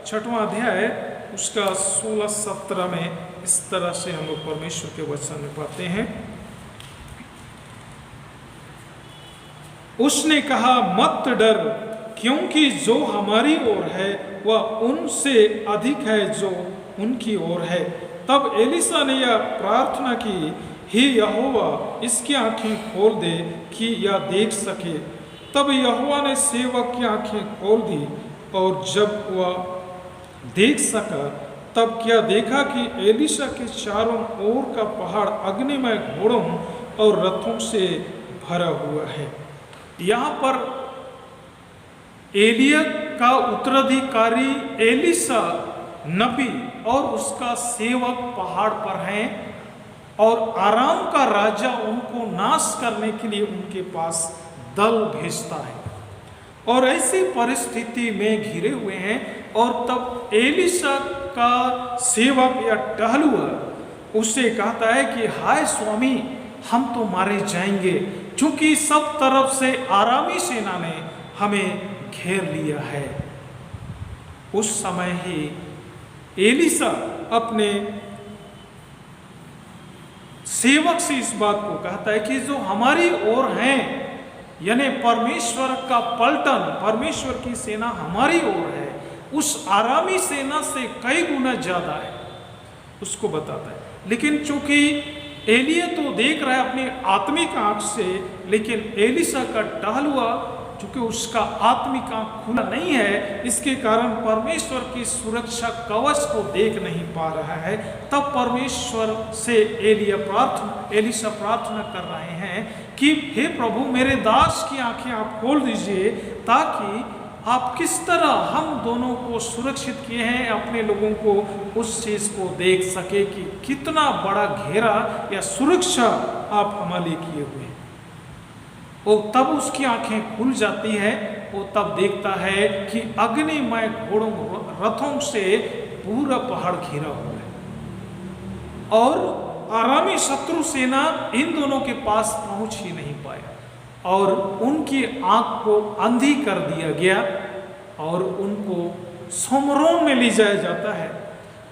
6वां अध्याय उसका 16-17 में इस तरह से हम लोग परमेश्वर के वचन में पाते हैं। उसने कहा, मत डर, क्योंकि जो हमारी ओर है वह उनसे अधिक है जो उनकी ओर है। तब एलीशा ने यह प्रार्थना की, हे यहोवा, इसकी आंखें खोल दे कि यह देख सके। तब यहोवा ने सेवक की आंखें खोल दी, और जब वह देख सका तब क्या देखा कि एलीशा के चारों ओर का पहाड़ अग्निमय घोड़ों और रथों से भरा हुआ है। यहाँ पर एलिया का उत्तराधिकारी एलीशा नबी और उसका सेवक पहाड़ पर हैं और आराम का राजा उनको नाश करने के लिए उनके पास दल भेजता है और ऐसी परिस्थिति में घिरे हुए हैं। और तब एलीशा का सेवक या टहलुआ उससे कहता है कि हाय स्वामी, हम तो मारे जाएंगे, क्योंकि सब तरफ से आरामी सेना ने हमें घेर लिया है। उस समय ही एलीशा अपने सेवक से इस बात को कहता है कि जो हमारी ओर हैं, यानी परमेश्वर का पलटन, परमेश्वर की सेना हमारी ओर है, उस आरामी सेना से कई गुना ज्यादा है, उसको बताता है। लेकिन चूंकि एलिया तो देख रहा है अपनी आत्मिक आंख से, लेकिन एलीशा का टहलुआ चूंकि उसका आत्मिक आंख खुला नहीं है, इसके कारण परमेश्वर की सुरक्षा कवच को देख नहीं पा रहा है। तब परमेश्वर से एलीशा प्रार्थना कर रहे हैं कि हे प्रभु, मेरे दास की आंखें आप खोल दीजिए, ताकि आप किस तरह हम दोनों को सुरक्षित किए हैं, अपने लोगों को उस चीज को देख सके कि कितना बड़ा घेरा या सुरक्षा आप हमारे लिए किए हुए हैं। और तब उसकी आंखें खुल जाती है। वो तब देखता है कि अग्निमय घोड़ों रथों से पूरा पहाड़ घिरा हुआ है और आरामी शत्रु सेना इन दोनों के पास पहुंच ही नहीं पाया और उनकी आंख को अंधी कर दिया गया और उनको सोमरोन में ले जाया जाता है।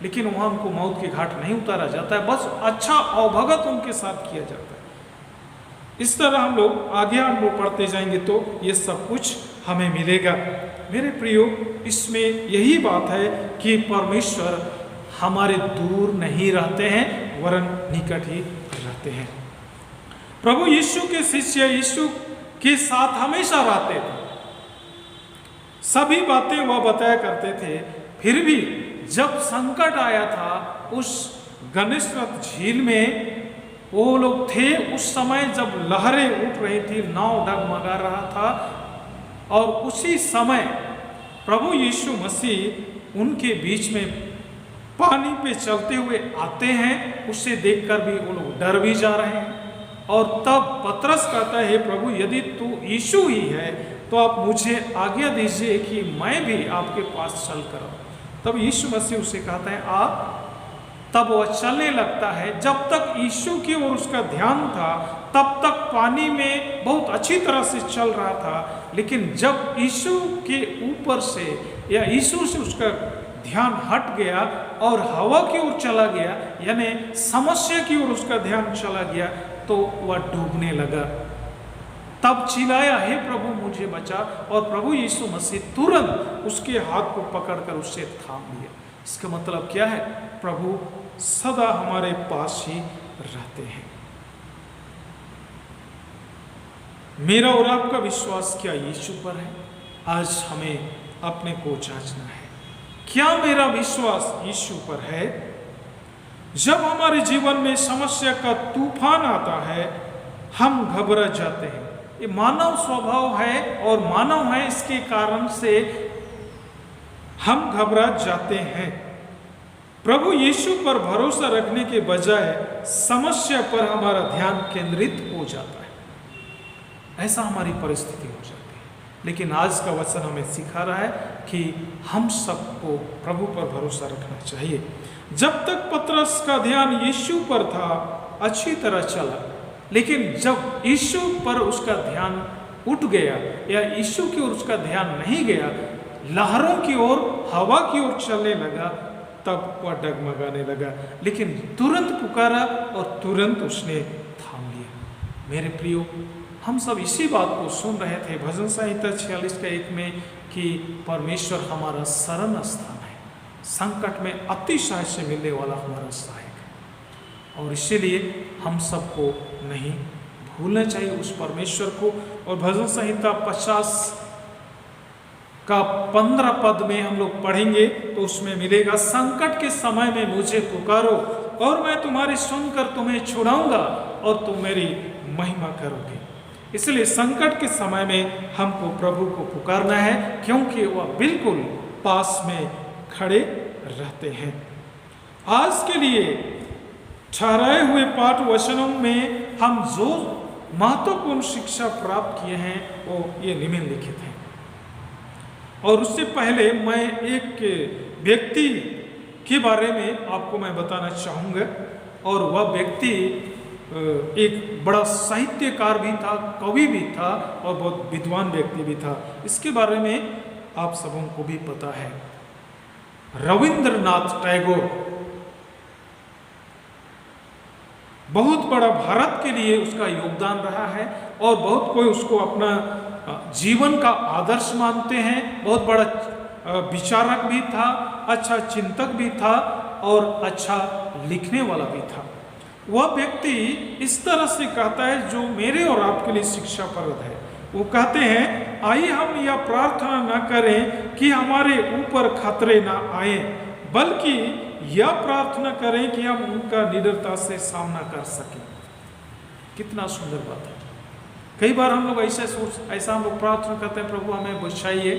लेकिन वहां उनको मौत के घाट नहीं उतारा जाता है, बस अच्छा अवभगत उनके साथ किया जाता है। इस तरह हम लोग आगे पढ़ते जाएंगे तो ये सब कुछ हमें मिलेगा। मेरे प्रियो, इसमें यही बात है कि परमेश्वर हमारे दूर नहीं रहते हैं, वरन निकट ही रहते हैं। प्रभु यीशु के शिष्य यीशु के साथ हमेशा रहते थे, सभी बातें वह बताया करते थे। फिर भी जब संकट आया था उस गनेसरत झील में वो लोग थे, उस समय जब लहरें उठ रही थी, नाव डगमगा रहा था, और उसी समय प्रभु यीशु मसीह उनके बीच में पानी पे चलते हुए आते हैं। उसे देखकर भी वो लोग डर भी जा रहे हैं। और तब पतरस कहता है, प्रभु यदि तू यीशु ही है तो आप मुझे आज्ञा दीजिए कि मैं भी आपके पास चल कर आऊं। तब यीशु मसीह उसे कहता है आ। तब वह चलने लगता है। जब तक यीशु की ओर उसका ध्यान था तब तक पानी में बहुत अच्छी तरह से चल रहा था, लेकिन जब यीशु के ऊपर से या यीशु से उसका ध्यान हट गया और हवा की ओर चला गया, यानी समस्या की ओर उसका ध्यान चला गया, तो वह डूबने लगा। तब चिल्लाया, हे प्रभु मुझे बचा, और प्रभु यीशु मसीह तुरंत उसके हाथ को पकड़कर उससे थाम लिया। इसका मतलब क्या है? प्रभु सदा हमारे पास ही रहते हैं। मेरा और आपका विश्वास क्या यीशु पर है? आज हमें अपने को जांचना है, क्या मेरा विश्वास यीशु पर है? जब हमारे जीवन में समस्या का तूफान आता है हम घबरा जाते हैं। ये मानव स्वभाव है और मानव है, इसके कारण से हम घबरा जाते हैं। प्रभु यीशु पर भरोसा रखने के बजाय समस्या पर हमारा ध्यान केंद्रित हो जाता है। ऐसा हमारी परिस्थिति हो जाती है। लेकिन आज का वचन हमें सिखा रहा है कि हम सबको प्रभु पर भरोसा रखना चाहिए। जब तक पतरस का ध्यान यीशु पर था अच्छी तरह चला, लेकिन जब यीशु पर उसका ध्यान उठ गया या यीशु की ओर उसका ध्यान नहीं गया, लहरों की ओर, हवा की ओर चलने लगा, तब वह डगमगाने लगा। लेकिन तुरंत पुकारा और तुरंत उसने थाम लिया। मेरे प्रियो, हम सब इसी बात को सुन रहे थे भजन संहिता 46:1 में कि परमेश्वर हमारा शरण स्थान है, संकट में अतिशय से मिलने वाला हमारा सहायक है। और इसीलिए हम सबको नहीं भूलना चाहिए उस परमेश्वर को। और भजन संहिता 50 का 15 पद में हम लोग पढ़ेंगे तो उसमें मिलेगा, संकट के समय में मुझे पुकारो और मैं तुम्हारी सुनकर तुम्हें छुड़ाऊंगा और तुम मेरी महिमा करोगे। इसलिए संकट के समय में हमको प्रभु को पुकारना है, क्योंकि वह बिल्कुल पास में खड़े रहते हैं। आज के लिए ठहराए हुए पाठ वचनों में हम जो महत्वपूर्ण शिक्षा प्राप्त किए हैं वो ये निम्नलिखित हैं। और उससे पहले मैं एक व्यक्ति के बारे में आपको मैं बताना चाहूँगा, और वह व्यक्ति एक बड़ा साहित्यकार भी था, कवि भी था और बहुत विद्वान व्यक्ति भी था। इसके बारे में आप सबों को भी पता है, रविंद्रनाथ टैगोर। बहुत बड़ा भारत के लिए उसका योगदान रहा है और बहुत कोई उसको अपना जीवन का आदर्श मानते हैं। बहुत बड़ा विचारक भी था, अच्छा चिंतक भी था और अच्छा लिखने वाला भी था। वह व्यक्ति इस तरह से कहता है जो मेरे और आपके लिए शिक्षाप्रद है। वो कहते हैं, आइए हम यह प्रार्थना न करें कि हमारे ऊपर खतरे ना आए, बल्कि यह प्रार्थना करें कि हम उनका निडरता से सामना कर सकें। कितना सुंदर बात है। कई बार हम लोग ऐसा हम लोग प्रार्थना करते हैं, प्रभु हमें बचाइए,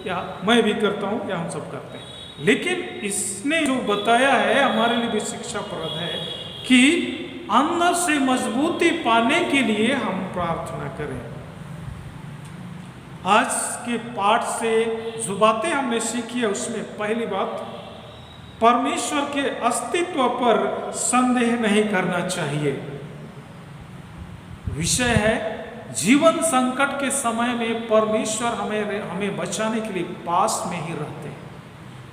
या मैं भी करता हूँ या हम सब करते हैं। लेकिन इसने जो बताया है हमारे लिए भी शिक्षाप्रद है कि अंदर से मजबूती पाने के लिए हम प्रार्थना करें। आज के पाठ से जो बातें हमने सीखी है उसमें पहली बात, परमेश्वर के अस्तित्व पर संदेह नहीं करना चाहिए। विषय है जीवन संकट के समय में परमेश्वर हमें बचाने के लिए पास में ही रहते हैं,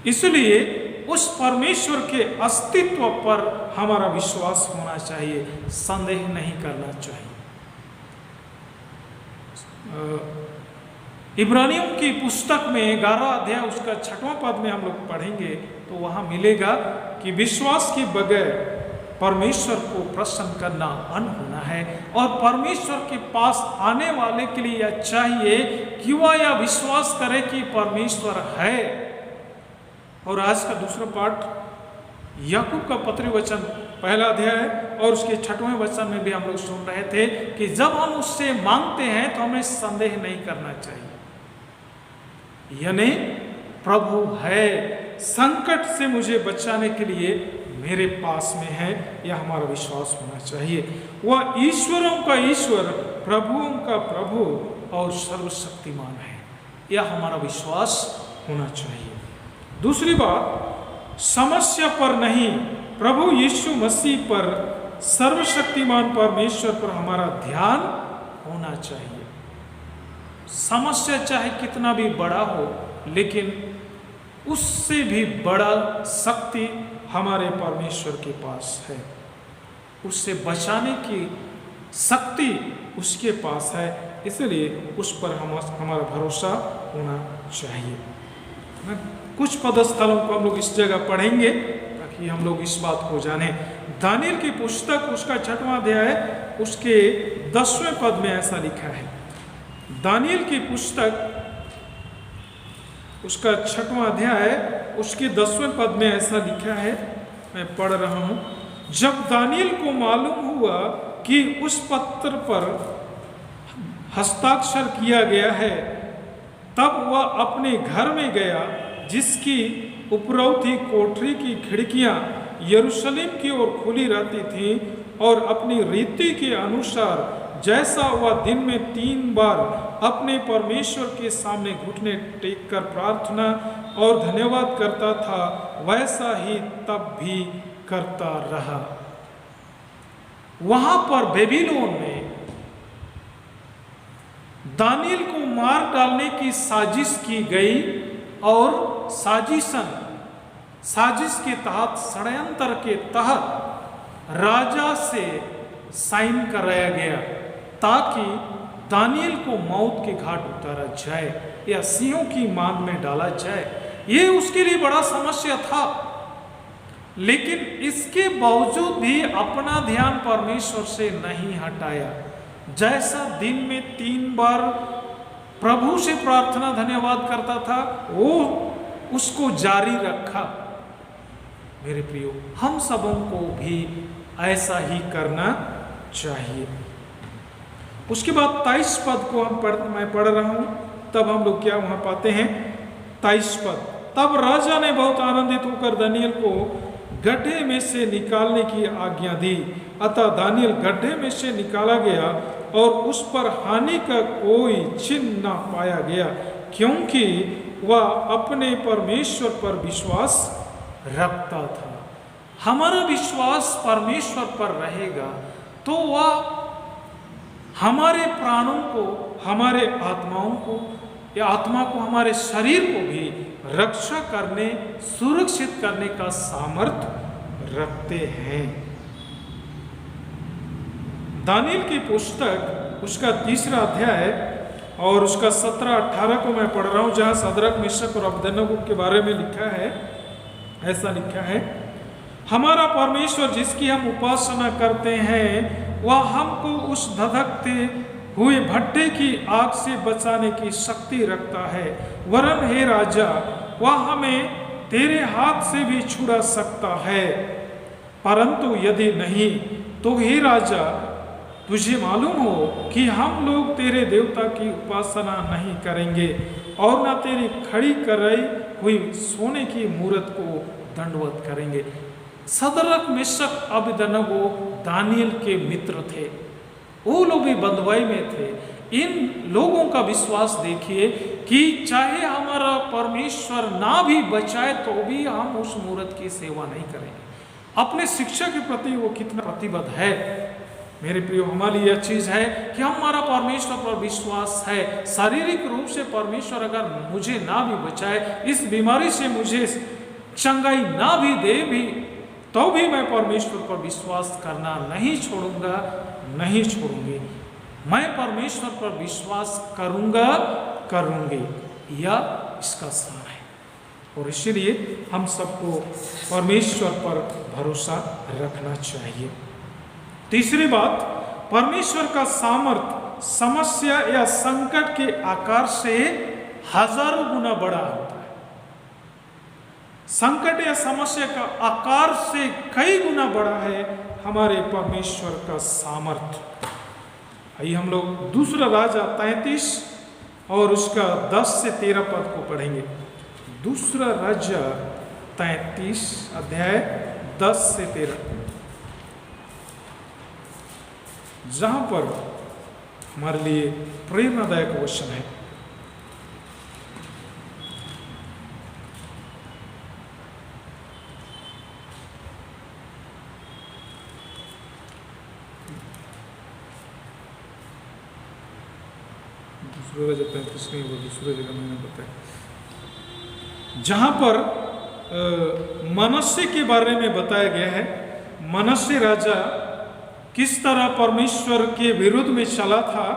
इसलिए उस परमेश्वर के अस्तित्व पर हमारा विश्वास होना चाहिए, संदेह नहीं करना चाहिए। इब्रानियों की पुस्तक में 11 अध्याय उसका 6वां पद में हम लोग पढ़ेंगे तो वहां मिलेगा कि विश्वास के बगैर परमेश्वर को प्रसन्न करना अनहोना है, और परमेश्वर के पास आने वाले के लिए यह चाहिए कि वह यह विश्वास करे कि परमेश्वर है। और आज का दूसरा पाठ याकूब का पत्री वचन 1 अध्याय और उसके 6वें वचन में भी हम लोग सुन रहे थे कि जब हम उससे मांगते हैं तो हमें संदेह नहीं करना चाहिए, यानी प्रभु है, संकट से मुझे बचाने के लिए मेरे पास में है, यह हमारा विश्वास होना चाहिए। वह ईश्वरों का ईश्वर, प्रभुओं का प्रभु और सर्वशक्तिमान है, यह हमारा विश्वास होना चाहिए। दूसरी बात, समस्या पर नहीं, प्रभु यीशु मसीह पर, सर्वशक्तिमान परमेश्वर पर हमारा ध्यान होना चाहिए। समस्या चाहे कितना भी बड़ा हो, लेकिन उससे भी बड़ा शक्ति हमारे परमेश्वर के पास है, उससे बचाने की शक्ति उसके पास है, इसलिए उस पर हमारा भरोसा होना चाहिए। कुछ पदस्थलों को हम लोग इस जगह पढ़ेंगे ताकि हम लोग इस बात को जाने। दानियल की पुस्तक उसका 6वां अध्याय उसके 10वें पद में ऐसा लिखा है। दानियल की पुस्तक उसका 6वां अध्याय उसके 10वें पद में ऐसा लिखा है, मैं पढ़ रहा हूँ। जब दानियल को मालूम हुआ कि उस पत्र पर हस्ताक्षर किया गया है, तब वह अपने घर में गया, जिसकी उपरौठी कोठरी की खिड़कियां यरूशलेम की ओर खुली रहती थीं, और अपनी रीति के अनुसार जैसा वह दिन में 3 बार अपने परमेश्वर के सामने घुटने टेक कर प्रार्थना और धन्यवाद करता था, वैसा ही तब भी करता रहा। वहां पर बेबीलोन में दानियल को मार डालने की साजिश की गई, और साजिश के तहत, षड्यंत्र के तहत राजा से साइन कराया गया ताकि दानियल को मौत के घाट उतारा जाए या सिंहों की मांद में डाला जाए। ये उसके लिए बड़ा समस्या था, लेकिन इसके बावजूद भी अपना ध्यान परमेश्वर से नहीं हटाया। जैसा दिन में 3 बार प्रभु से प्रार्थना धन्यवाद करता था, वो उसको जारी रखा। मेरे प्रियो, हम सबों को भी ऐसा ही करना चाहिए। उसके बाद 23 पद को मैं पढ़ रहा हूं, तब हम लोग क्या वहां पाते हैं। 23 पद, तब राजा ने बहुत आनंदित होकर दानियल को गड्ढे में से निकालने की आज्ञा दी। अतः दानियल गड्ढे में से निकाला गया और उस पर हानि का कोई चिन्ह न पाया गया, क्योंकि वह अपने परमेश्वर पर विश्वास रखता था। हमारा विश्वास परमेश्वर पर रहेगा तो वह हमारे प्राणों को, हमारे आत्माओं को, या आत्मा को, हमारे शरीर को भी रक्षा करने, सुरक्षित करने का सामर्थ्य रखते हैं। दानियल की पुस्तक उसका 3रा अध्याय और उसका 17-18 को मैं पढ़ रहा हूं, जहां सदरक, मेशक और अबेदनगो के बारे में लिखा है। ऐसा लिखा है, हमारा परमेश्वर जिसकी हम उपासना करते हैं वह हमको उस धधकते हुए भट्टे की आग से बचाने की शक्ति रखता है। वरन हे राजा, वह हमें तेरे हाथ से भी छुड़ा सकता है, परंतु यदि नहीं तो हे राजा, तुझे मालूम हो कि हम लोग तेरे देवता की उपासना नहीं करेंगे और न तेरी खड़ी कराई हुई सोने की मूरत को दंडवत करेंगे। सदरक, मेशक, अबेदनगो दानियल के मित्र थे, वो लोग भी बंधुआई में थे। इन लोगों का विश्वास देखिए कि चाहे हमारा परमेश्वर ना भी बचाए तो भी हम उस मूरत की सेवा नहीं करेंगे। अपने शिक्षा के प्रति वो कितना प्रतिबद्ध है। मेरे प्रियो, हमारी यह चीज है कि हमारा परमेश्वर पर विश्वास है। शारीरिक रूप से परमेश्वर अगर मुझे ना भी बचाए, इस बीमारी से मुझे चंगाई ना भी दे भी, तो भी मैं परमेश्वर पर विश्वास करना नहीं छोड़ूंगा, नहीं छोड़ूंगी। मैं परमेश्वर पर विश्वास करूंगा, करूंगी। यह इसका सार है। और इसलिए हम सबको परमेश्वर पर भरोसा रखना चाहिए। तीसरी बात, परमेश्वर का सामर्थ्य समस्या या संकट के आकार से हजारों गुना बड़ा होता है। संकट या समस्या का आकार से कई गुना बड़ा है हमारे परमेश्वर का सामर्थ्य। आइए हम लोग 2 राजा 33 और उसका 10 से 13 पद को पढ़ेंगे। 2 राजा 33 अध्याय 10 से 13, जहां पर हमारे लिए प्रेरणादायक वचन है। दूसरे राजा 35 नहीं, वो दूसरे जगह मैंने बताया, जहां पर मनश्शे के बारे में बताया गया है। मनश्शे राजा किस तरह परमेश्वर के विरुद्ध में चला था,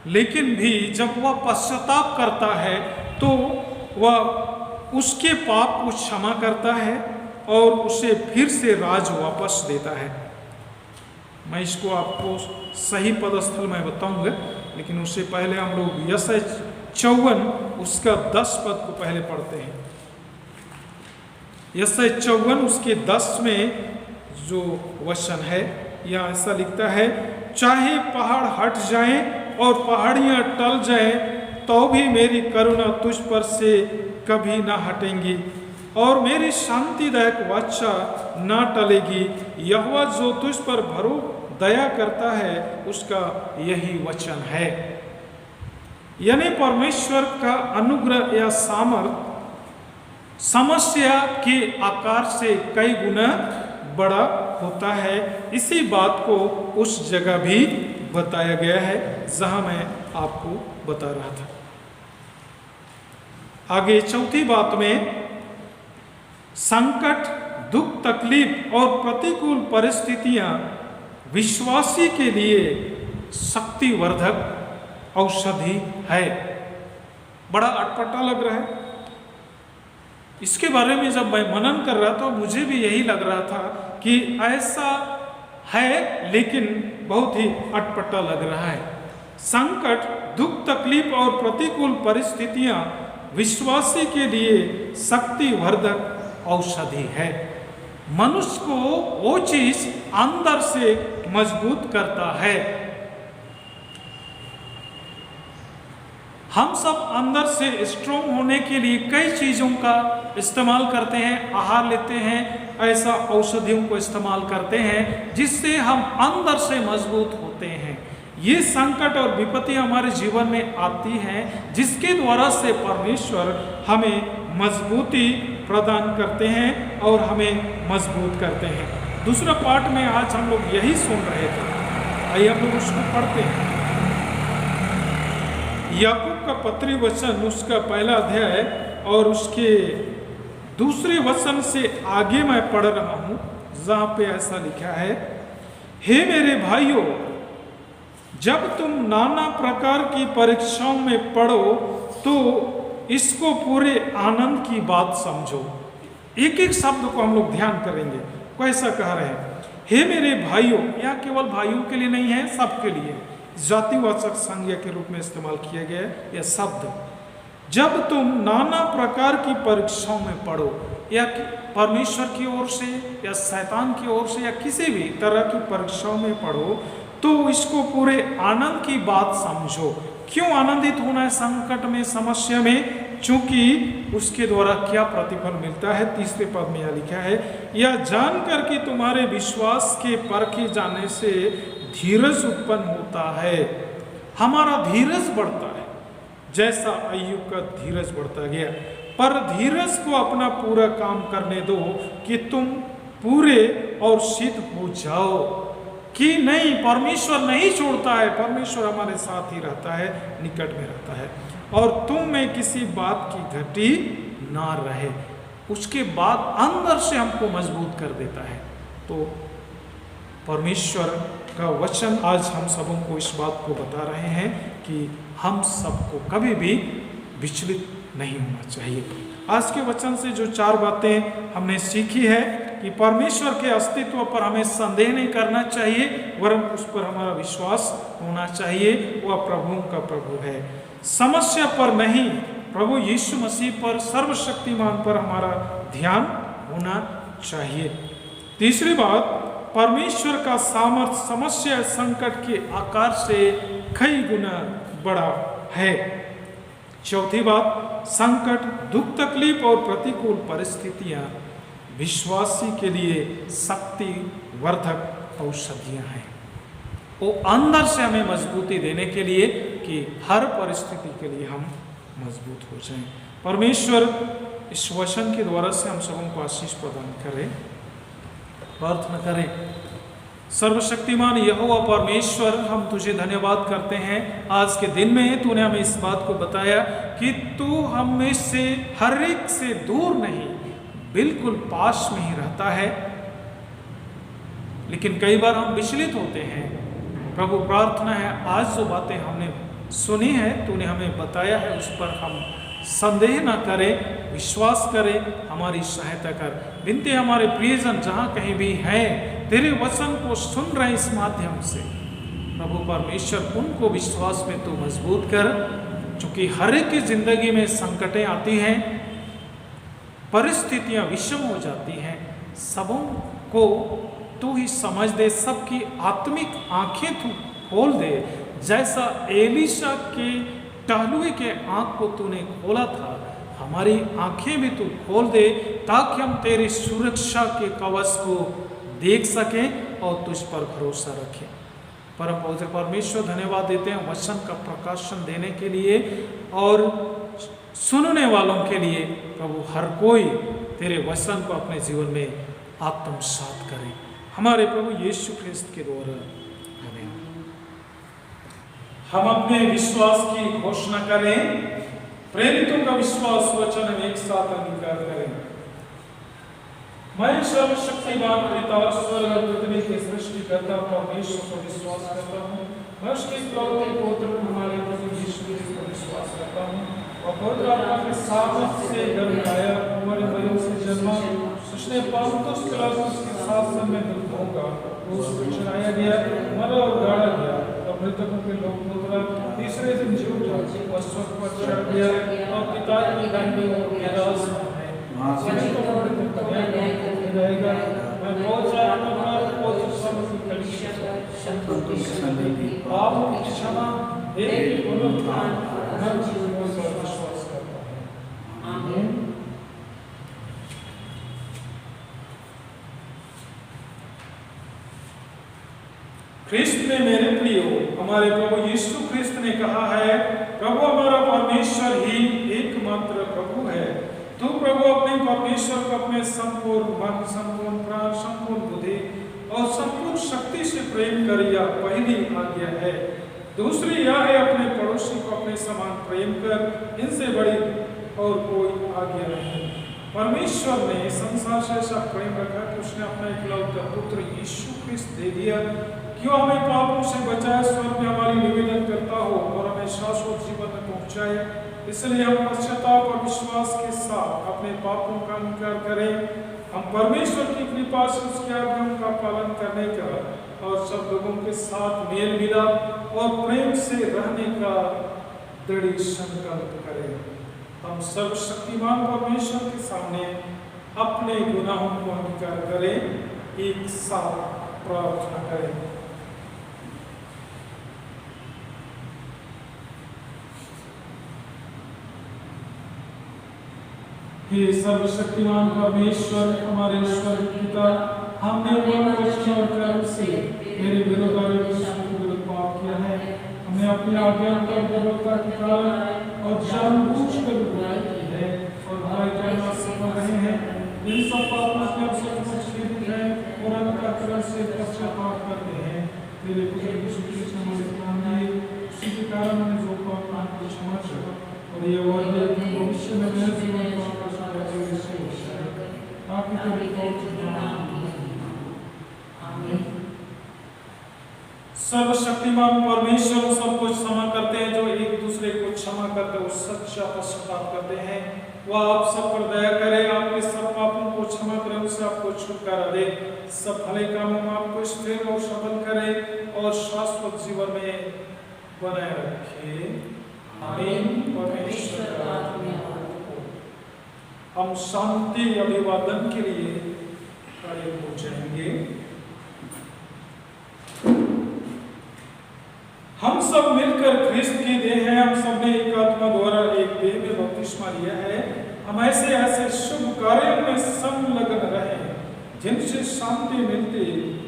लेकिन भी जब वह पश्चाताप करता है तो वह उसके पाप को क्षमा करता है और उसे फिर से राज वापस देता है। मैं इसको आपको सही पदस्थल में बताऊंगा, लेकिन उससे पहले हम लोग यशायाह 54 उसका 10 पद को पहले पढ़ते हैं। यशायाह 54 उसके 10 में जो वचन है, यहाँ ऐसा लिखता है, चाहे पहाड़ हट जाएं और पहाड़ियां टल जाएं तो भी मेरी करुणा तुझ पर से कभी ना हटेंगी और मेरी शांतिदायक वाचा ना टलेगी। यहोवा जो तुझ पर भरो दया करता है, उसका यही वचन है। यानी परमेश्वर का अनुग्रह या सामर्थ समस्या के आकार से कई गुना बड़ा होता है। इसी बात को उस जगह भी बताया गया है जहां मैं आपको बता रहा था। आगे चौथी बात में संकट, दुख, तकलीफ और प्रतिकूल परिस्थितियां विश्वासी के लिए शक्तिवर्धक औषधि है। बड़ा अटपटा लग रहा है। इसके बारे में जब मैं मनन कर रहा था मुझे भी यही लग रहा था कि ऐसा है, लेकिन बहुत ही अटपटा लग रहा है। संकट, दुख, तकलीफ और प्रतिकूल परिस्थितियां विश्वासी के लिए शक्तिवर्धक औषधि है। मनुष्य को वो चीज अंदर से मजबूत करता है। हम सब अंदर से स्ट्रोंग होने के लिए कई चीज़ों का इस्तेमाल करते हैं, आहार लेते हैं, ऐसा औषधियों को इस्तेमाल करते हैं जिससे हम अंदर से मजबूत होते हैं। ये संकट और विपत्ति हमारे जीवन में आती हैं जिसके द्वारा से परमेश्वर हमें मजबूती प्रदान करते हैं और हमें मजबूत करते हैं। दूसरा पार्ट में आज हम लोग यही सुन रहे थे, आइए हम लोग उसको पढ़ते हैं। याकूब का पत्री वचन उसका पहला अध्याय और उसके दूसरे वचन से आगे मैं पढ़ रहा हूं, जहां पे ऐसा लिखा है, हे मेरे भाइयों, जब तुम नाना प्रकार की परीक्षाओं में पढ़ो तो इसको पूरे आनंद की बात समझो। एक एक शब्द को हम लोग ध्यान करेंगे। कैसा कह रहे हैं, हे मेरे भाइयों, यह केवल भाइयों के लिए नहीं है, सबके लिए जातिवाचक संज्ञा के रूप में इस्तेमाल किया गया है यह शब्द। जब तुम नाना प्रकार की परीक्षाओं में पढ़ो, या परमेश्वर की ओर से या शैतान की ओर से या किसी भी तरह की परीक्षाओं में पढ़ो, तो इसको पूरे आनंद की बात समझो। क्यों आनंदित होना है संकट में, समस्या में? चूंकि उसके द्वारा क्या प्रतिफल मिलता है। तीसरे पद में यह लिखा है, यह जानकर कि तुम्हारे विश्वास के परखे जाने से धीरज उत्पन्न होता है। हमारा धीरज बढ़ता है, जैसा अय्यूब का धीरज बढ़ता गया। पर धीरज को अपना पूरा काम करने दो कि तुम पूरे और सिद्ध हो जाओ। कि नहीं, परमेश्वर नहीं छोड़ता है, परमेश्वर हमारे साथ ही रहता है, निकट में रहता है, और तुम में किसी बात की घटी ना रहे। उसके बाद अंदर से हमको मजबूत कर देता है। तो परमेश्वर का वचन आज हम सबों को इस बात को बता रहे हैं कि हम सबको कभी भी विचलित नहीं होना चाहिए। आज के वचन से जो 4 बातें हमने सीखी है कि परमेश्वर के अस्तित्व पर हमें संदेह नहीं करना चाहिए, वरन उस पर हमारा विश्वास होना चाहिए। वह प्रभुओं का प्रभु है। समस्या पर नहीं, प्रभु यीशु मसीह पर, सर्वशक्तिमान पर हमारा ध्यान होना चाहिए। तीसरी बात, परमेश्वर का सामर्थ्य समस्या संकट के आकार से कई गुना बड़ा है। चौथी बात, संकट, दुख, तकलीफ और प्रतिकूल परिस्थितियां विश्वासी के लिए शक्ति वर्धक औषधियां हैं। वो अंदर से हमें मजबूती देने के लिए कि हर परिस्थिति के लिए हम मजबूत हो जाएं। परमेश्वर इस वचन के द्वारा से हम सबों को आशीष प्रदान करे। प्रार्थना करें। सर्वशक्तिमान यहोवा परमेश्वर, हम तुझे धन्यवाद करते हैं आज के दिन में तूने हमें इस बात को बताया कि तू हमें से हर एक से दूर नहीं, बिल्कुल पास में ही रहता है। लेकिन कई बार हम विचलित होते हैं। प्रभु, प्रार्थना है आज जो बातें हमने सुनी है, तूने हमें बताया है, उस पर हम संदेह न करें, विश्वास करें, हमारी सहायता कर। विनती हमारे प्रियजन जहाँ कहीं भी हैं, तेरे वचन को सुन रहे इस माध्यम से, प्रभु परमेश्वर उनको विश्वास में तू मजबूत कर। चूंकि हर एक की जिंदगी में संकटें आती हैं, परिस्थितियां विषम हो जाती हैं, सबों को तू ही समझ दे, सबकी आत्मिक आंखें तू खोल दे। जैसा एलीशा के टहलुए के आंख को तूने खोला था, हमारी आंखें भी तू खोल दे ताकि हम तेरी सुरक्षा के कवच को देख सकें और तुझ पर भरोसा रखें। परम पवित्र परमेश्वर, धन्यवाद देते हैं वचन का प्रकाशन देने के लिए और सुनने वालों के लिए। प्रभु, हर कोई तेरे वचन को अपने जीवन में आत्मसात करे। हमारे प्रभु यीशु ख्रिस्त के द्वारा आमीन। हम अपने विश्वास की घोषणा करें। प्रेरितों का विश्वास वचन में एक साथ अंगीकार करें। मैं सर्वशक्तिमान पिता स्वर्ग और पृथ्वी के सृष्टिकर्ता परमेश्वर को विश्वास करता हूँ। मैं उसके इकलौते पुत्र हमारे प्रभु यीशु मसीह को विश्वास करता हूँ और पवित्र आत्मा के सामर्थ से गर्भ आया, हमारे मरियम से जन्मा, उसने पांतुस पिलातुस के साथ में मृत होगा, वो उसको चढ़ाया गया, मरा और गाड़ा गया और मृतकों के लोक में उतरा, तीसरे दिन जी उठा और स्वर्ग पर चढ़ गया और पिता की दाहिनी ओर विराजमान है। रहेगा। मैं बहुत सारा बहुत समझ कलिसिया पापों की क्षमा, पुनरुत्थान हर जीवन पर विश्वास करता है। आमीन। ख्रिस्त में मेरे प्रियो, हमारे प्रभु यीशु ख्रिस्त ने कहा है, प्रभु हमारा परमेश्वर ही एकमात्र प्रभु है। तू प्रभु अपने परमेश्वर को अपने संपूर्ण मन, संपूर्ण प्राण, संपूर्ण बुद्धि और संपूर्ण शक्ति से प्रेम कर, यह पहली आज्ञा है। दूसरी यह है, अपने पड़ोसी को अपने समान प्रेम कर। इनसे बड़ी और कोई आज्ञा नहीं। परमेश्वर ने संसार से ऐसा प्रेम रखा कि उसने अपना इकलौता पुत्र यीशु ख्रिस्त दे दिया, क्यों हमें पापों से बचाए, स्वर्ग में हमारी निवेदन करता हो और हमें शाश्वत जीवन में पहुंचाए। इसलिए हम पश्चाताप और विश्वास के साथ अपने पापों का इनकार करें। हम परमेश्वर की कृपा से उसकी आज्ञाओं का पालन करने का और सब लोगों के साथ मेल मिलाप और प्रेम से रहने का दृढ़ संकल्प करें। हम सर्वशक्तिमान परमेश्वर के सामने अपने गुनाहों को अंगीकार करें। एक साथ प्रार्थना करें। हे सर्वशक्तिमान परमेश्वर, हमारे ईश्वर पिता, हमने वचन और कर्म से मेरे विरुद्ध पाप किया है। हमने अपनी आज्ञा की दुर्बलता के कारण और जानबूझकर बुराई की है और बुराई करना सफल रहे हैं। इन सब पापों से अब सचमुच खेदित है और अंतःकरण से पश्चाताप करते हैं। मेरे पुत्र यीशु मसीह ने हमारे प्राण दिए, उसी के कारण हमने जो पाप आपको क्षमा किया और ये वादा है कि भविष्य में मेरे जीवन को आपका सुधार से होता है। आपकी आमीन। सर्वशक्तिमान परमेश्वर सबको क्षमा करते हैं, जो एक दूसरे को क्षमा करते हैं, वो सच्चा पश्चाताप करते हैं। वह आप सब पर दया करे, आपके सब पापों को क्षमा करे, उससे आपको छुटकारा दे, सब भले कामों में आपको स्थिर और सबल करे और शाश्वत जीवन में बनाए रखे। आमीन। परमेश्वर का हम शांति अभिवादन के लिए खड़े हो जाएंगे। हम सब मिलकर ख्रिस्त की देह हैं। हम सब ने एक आत्मा द्वारा एक देह में बपतिस्मा लिया है। हम ऐसे ऐसे शुभ कार्यों में संलग्न रहें जिनसे शांति मिलती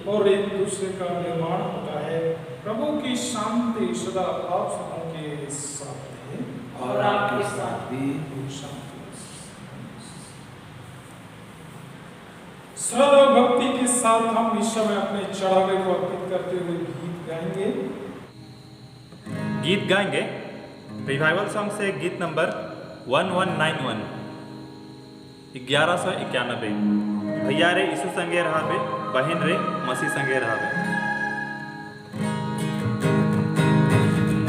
और एक दूसरे का निर्माण होता है। प्रभु की शांति सदा आप सबों के साथ है और आपके साथ भी। श्रद्धा और भक्ति के साथ हम इस समय अपने चढ़ावे को अर्पित करते हुए गीत गाएंगे। गीत गाएंगे रिवाइवल सॉन्ग से गीत नंबर 1191 1191। भैया रे यीशु संगे रहाबे, बहन रे मसीह संगे रहाबे।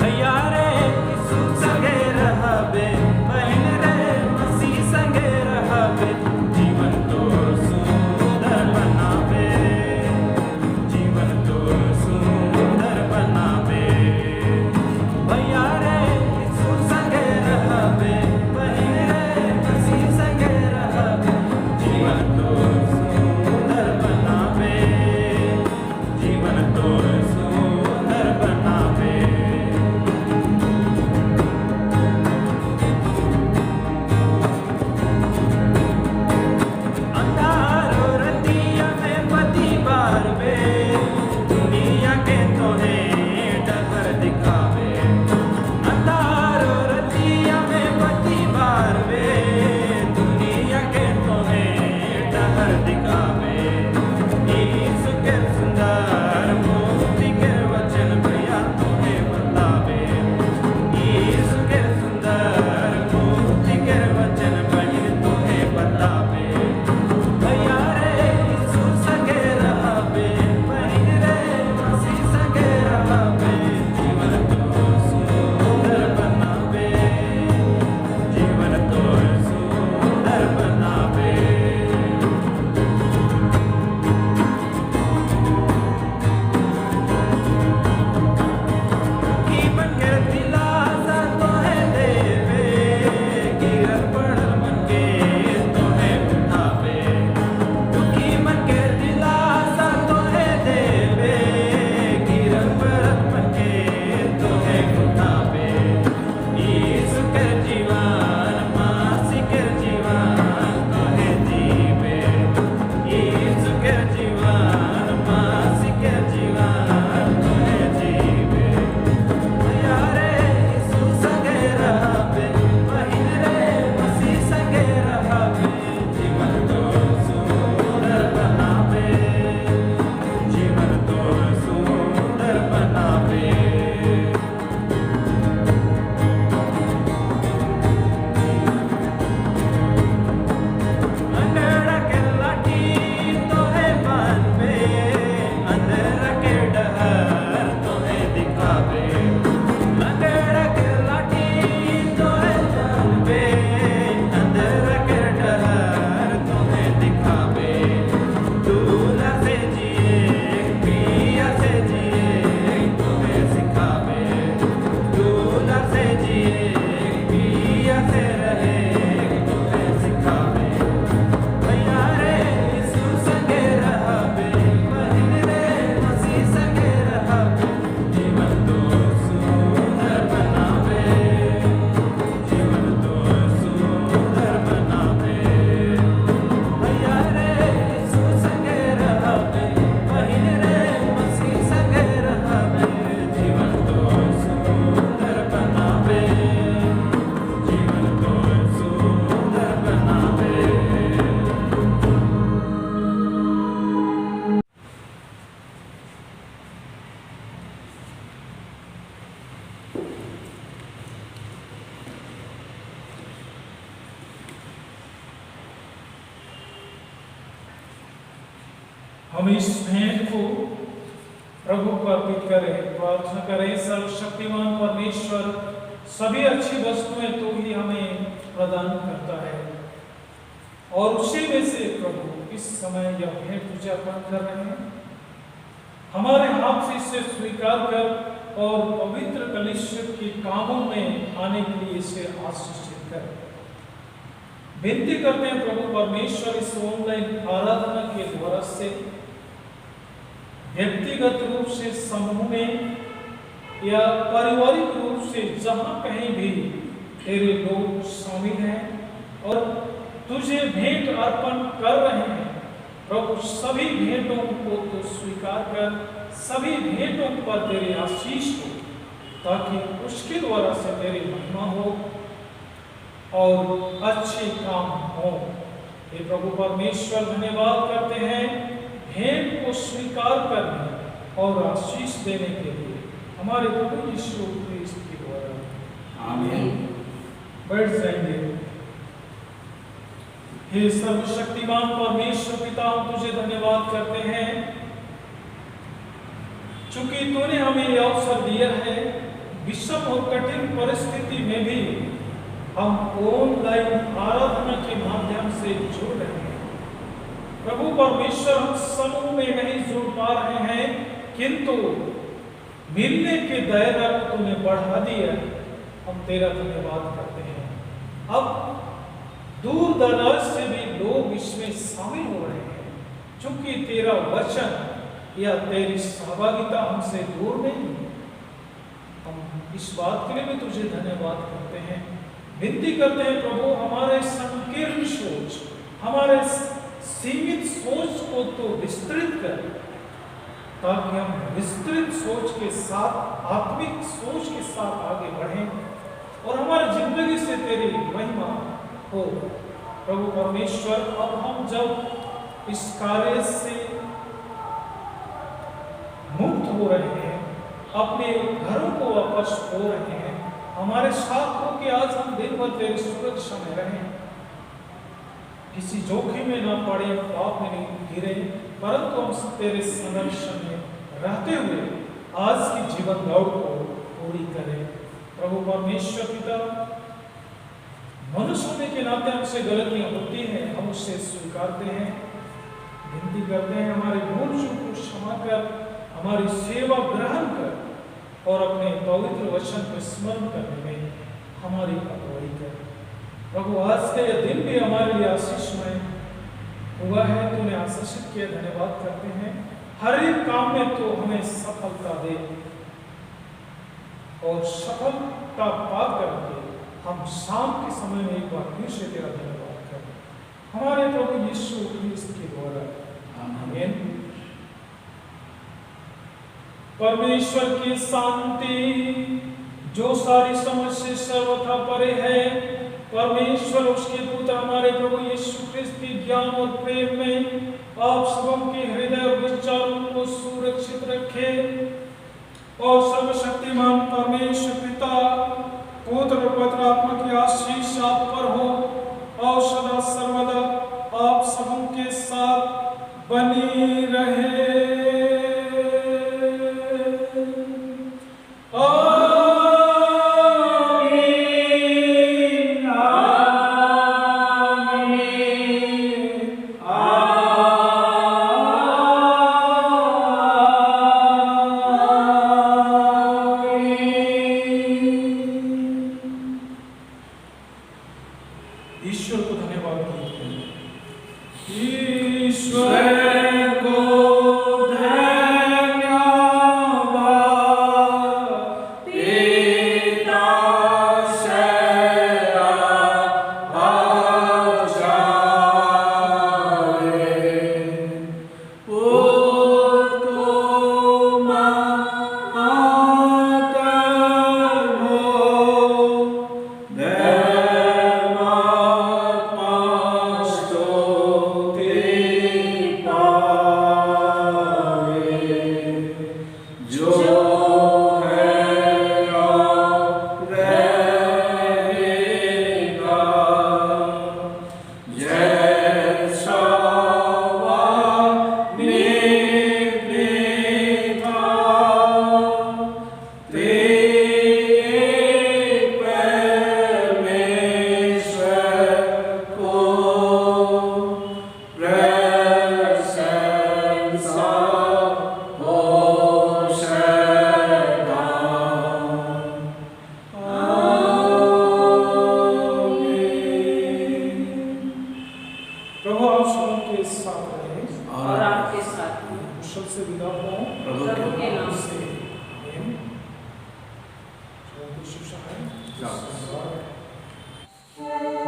भैया रे यीशु संगे रहाबे, बहन रे मसीह संगे रहाबे। जीवन तो सुंदर बनाबे, जीवन तो सुंदर बनाबे। भैया रे यीशु संगे रहाबे, बहन रे मसीह संगे रहाबे। जीवन तो सुंदर बनाबे, जीवन हम इस भेंट को प्रभु को अर्पित करें, प्रार्थना करें सर्वशक्तिमान परमेश्वर सभी अच्छी वस्तुएं तो ही हमें प्रदान करता है और उसी में से प्रभु इस समय यह भेंट तुझे अर्पण कर रहे हैं। हमारे हाथ से इसे स्वीकार कर और पवित्र कलीसिया के कामों में आने के लिए इसे आशीषित कर। विनती करते हैं प्रभु परमेश्वर इस ऑनलाइन आराधना के द्वारा से व्यक्तिगत रूप से समूह में या पारिवारिक रूप से जहां कहीं भी तेरे लोग शामिल हैं और तुझे भेंट अर्पण कर रहे हैं, प्रभु सभी भेंटों को तो स्वीकार कर, सभी भेंटों पर तेरे आशीष हो ताकि उसके द्वारा से तेरी महिमा हो और अच्छे काम हो। हे प्रभु परमेश्वर धन्यवाद करते हैं भेंट को स्वीकार करने और आशीष देने के लिए हमारे प्रभु यीशु क्रिस्त के द्वारा। आमीन। बैठ जाएंगे। हे सर्वशक्तिमान परमेश्वर पिता, हम तुझे धन्यवाद करते हैं चूंकि तूने हमें यह अवसर दिया है विषम और कठिन परिस्थिति में भी हम ऑनलाइन आराधना के माध्यम से जुड़ रहे हैं। प्रभु परमेश्वर हम समूह में नहीं जुड़ पा रहे हैं किंतु मिलने के दायरा को तूने बढ़ा दिया। हम तेरा धन्यवाद करते हैं। अब दूर दराज से भी लोग इसमें शामिल हो रहे हैं क्योंकि तेरा वचन या तेरी सहभागिता हमसे दूर नहीं है। हम इस बात के लिए भी तुझे धन्यवाद करते हैं। विनती करते हैं प्रभु हमारे संकीर्ण सोच, हमारे सीमित सोच को तो विस्तृत कर ताकि हम विस्तृत सोच के साथ, आत्मिक सोच के साथ आगे बढ़ें और हमारी जिंदगी से तेरी महिमा हो। प्रभु परमेश्वर, अब हम जब इस कार्य से मुक्त हो रहे हैं, अपने घरों को वापस हो रहे हैं, हमारे साथ हो कि आज हम दिन भर तेरी सुरक्षा में रहें, किसी जोखिम में ना पड़े, पाप में नहीं गिरे, परंतु हम तेरे संरक्षण में रहते हुए आज की जीवन दौड़ को पूरी करें। प्रभु परमेश्वर पिता, मनुष्य होने के नाते हमसे गलतियां होती हैं, हम उससे स्वीकारते हैं, विनती करते हैं हमारे भूल चूक को क्षमा कर, हमारी सेवा ग्रहण कर और अपने पवित्र वचन को स्मरण करने में हमारी अगुवाई कर। प्रभु आज का यह दिन भी हमारे लिए आशीषमय हुआ है, तूने आशीषित किया, धन्यवाद करते हैं। हर एक काम में तो हमें सफलता दे और सफलता पा करके हम शाम के समय में एक बार फिर से तेरा धन्यवाद करें हमारे प्रभु यीशु क्रिस्त के द्वारा। आमीन। परमेश्वर की शांति जो सारी समझ से सर्वथा परे है, परमेश्वर उसके पुत्र हमारे प्रभु यीशु क्रिस्त के ज्ञान और प्रेम में आप सबों के हृदय और विचारों को सुरक्षित रखे और सर्वशक्तिमान परमेश्वर पिता, पुत्र और पवित्र आत्मा की आशीष आप पर हो और सदा सर्वदा आप सबों के साथ बनी रहे। ईश्वर को धन्यवाद करते हैं। ईश्वर को धन्यवाद पिता शैला जो है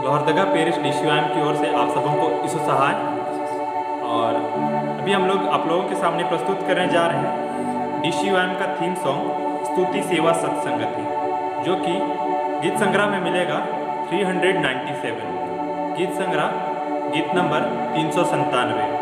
लोहरदगा पेरिश DCOM की ओर से आप सबों को ईशु सहाय। और अभी हम लोग आप लोगों के सामने प्रस्तुत करने जा रहे हैं DCOM का थीम सॉन्ग स्तुति सेवा सत्संगति, जो कि गीत संग्रह में मिलेगा 397। गीत संग्रह गीत नंबर 397।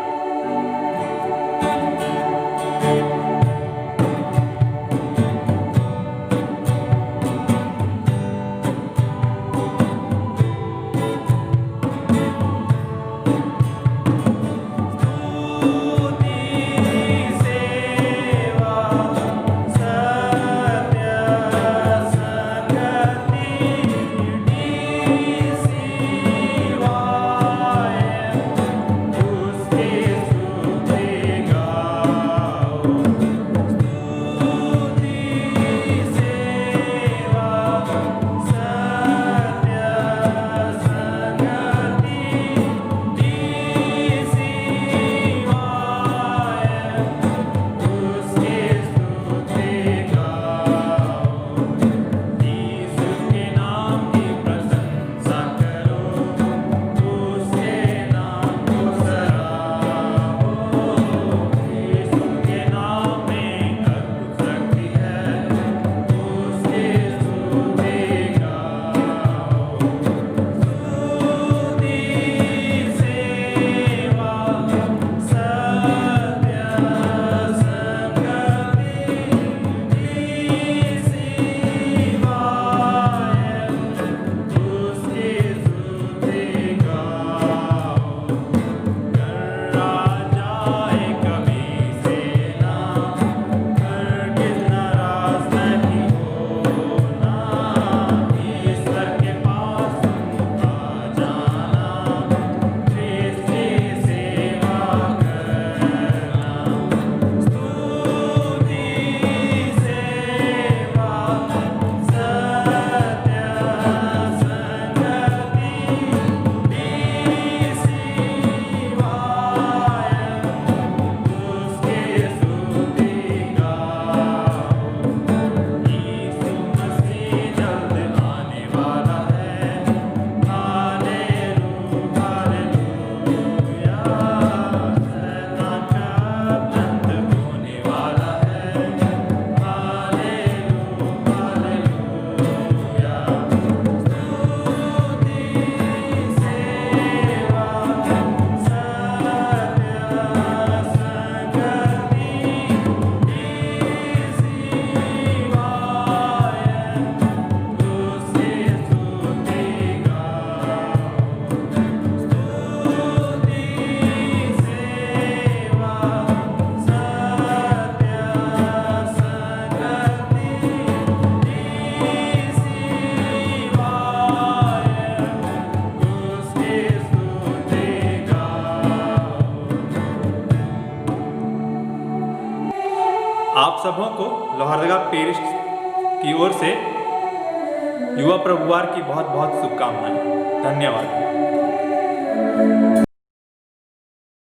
आप सबों को लोहरदगा पेरिश की ओर से युवा प्रभुवार की बहुत बहुत शुभकामनाएं। धन्यवाद।